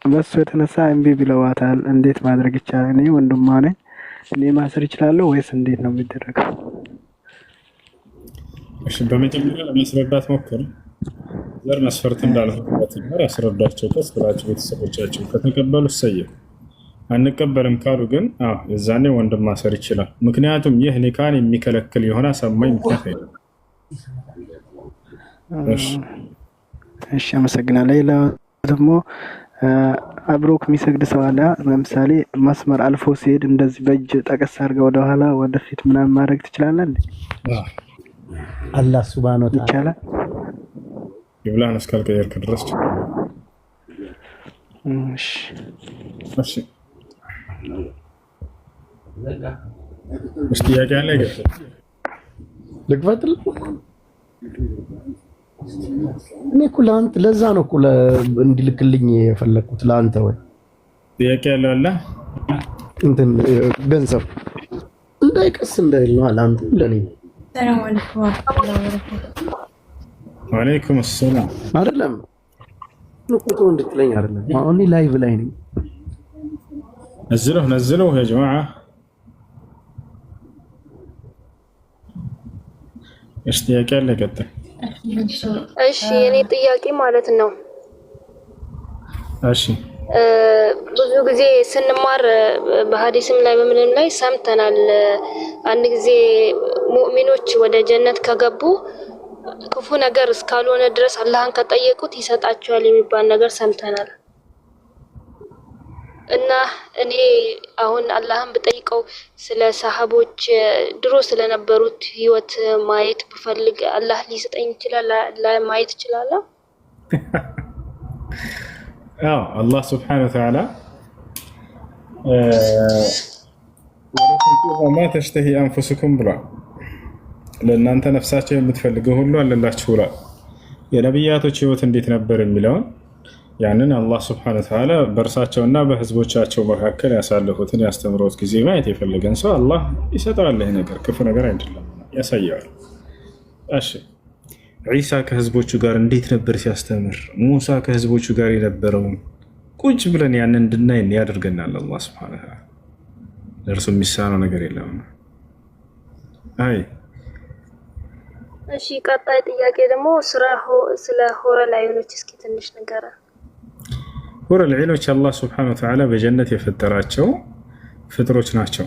Speaker 14: በሱ የተነሳ እምቢ ብለዋታል። እንዴት ማድረግ ይቻላል? እኔ ወንድሟ ነኝ። እኔ ማሰር እችላለሁ ወይስ እንዴት ነው የሚደረገው?
Speaker 1: እሺ በመጀመሪያ ለማስረዳት ሞክር። ዘር መስፈርት እንዳልሆነበት ነገር ያስረዳቸው። ቀስ ብላችሁ ቤተሰቦቻቸው ከተቀበሉ ሰየው አንቀበልም ካሉ ግን የዛኔ ወንድም ማሰር ይችላል። ምክንያቱም ይህ ኒካን የሚከለክል የሆነ አሳማኝ ምክንያት አይደለም።
Speaker 14: እሺ አመሰግናለሁ። ሌላ ደግሞ አብሮክ የሚሰግድ ሰው አለ። ለምሳሌ መስመር አልፎ ሲሄድ እንደዚህ በእጅ ጠቀስ አድርገው ወደኋላ ወደፊት ምናምን ማድረግ ትችላለህ እንዴ?
Speaker 15: አላህ ሱብሃነሁ ወተዓላ
Speaker 14: ይቻላል።
Speaker 1: ይብላን እስካልቀየርክ ድረስ
Speaker 14: እሺ
Speaker 1: እሺ ጥያቄ አለ አይገርም?
Speaker 15: ልክፈትል እኔ እኮ ለአንተ ለዛ ነው እኮ እንዲልክልኝ የፈለኩት ለአንተ። ወይ
Speaker 1: ጥያቄ ያለው አለ
Speaker 15: እንትን ገንዘብ እንዳይቀስ እንዳይል ነው ለአንተ ለኔ።
Speaker 5: ሰላም አለይኩም ወራህመቱላሂ ወበረካቱ።
Speaker 1: ወአለይኩም ሰላም።
Speaker 15: አይደለም ቁጥሩ እንድትለኝ አይደለም። አሁን ላይቭ ላይ ነኝ።
Speaker 1: ነዝለው ያ ጀማዓ። እሺ ጥያቄ አለ ቀጥል።
Speaker 4: እሺ የኔ ጥያቄ ማለት ነው
Speaker 1: እሺ
Speaker 4: ብዙ ጊዜ ስንማር በሐዲስም ላይ በምንም ላይ ሰምተናል። አንድ ጊዜ ሙእሚኖች ወደ ጀነት ከገቡ ክፉ ነገር እስካልሆነ ድረስ አላህን ከጠየቁት ይሰጣቸዋል የሚባል ነገር ሰምተናል። እና እኔ አሁን አላህን ብጠይቀው ስለ ሰሃቦች ድሮ ስለነበሩት ህይወት ማየት ብፈልግ አላህ ሊሰጠኝ ይችላል? ማየት ይችላል?
Speaker 1: አላህ ስብሓነሁ ወተዓላ ወማ ተሽተሂ አንፉሱኩም ብሏል። ለእናንተ ነፍሳቸው የምትፈልገው ሁሉ አለላችሁ ብሏል። የነቢያቶች ህይወት እንዴት ነበር የሚለውን ያንን አላህ ስብሓነሁ ወተዓላ በእርሳቸውና በህዝቦቻቸው መካከል ያሳለፉትን ያስተምሮት ጊዜ ማየት የፈለገን ሰው አላህ ይሰጠዋል። ይህ ነገር ክፉ ነገር አይደለም፣ ያሳየዋል። እሺ ዒሳ ከህዝቦቹ ጋር እንዴት ነበር ሲያስተምር፣ ሙሳ ከህዝቦቹ ጋር የነበረውን ቁጭ ብለን ያንን እንድናይ ያደርገናል አላህ ሱብሓነሁ ወተዓላ። ለእርሱ የሚሳነው ነገር የለም። አይ
Speaker 4: እሺ ቀጣይ ጥያቄ ደግሞ ስለ ሆረል ዐይኖች እስኪ ትንሽ ንገረን።
Speaker 1: ሆረል ዐይኖች አላህ ሱብሓነሁ ወተዓላ በጀነት የፈጠራቸው ፍጥሮች ናቸው።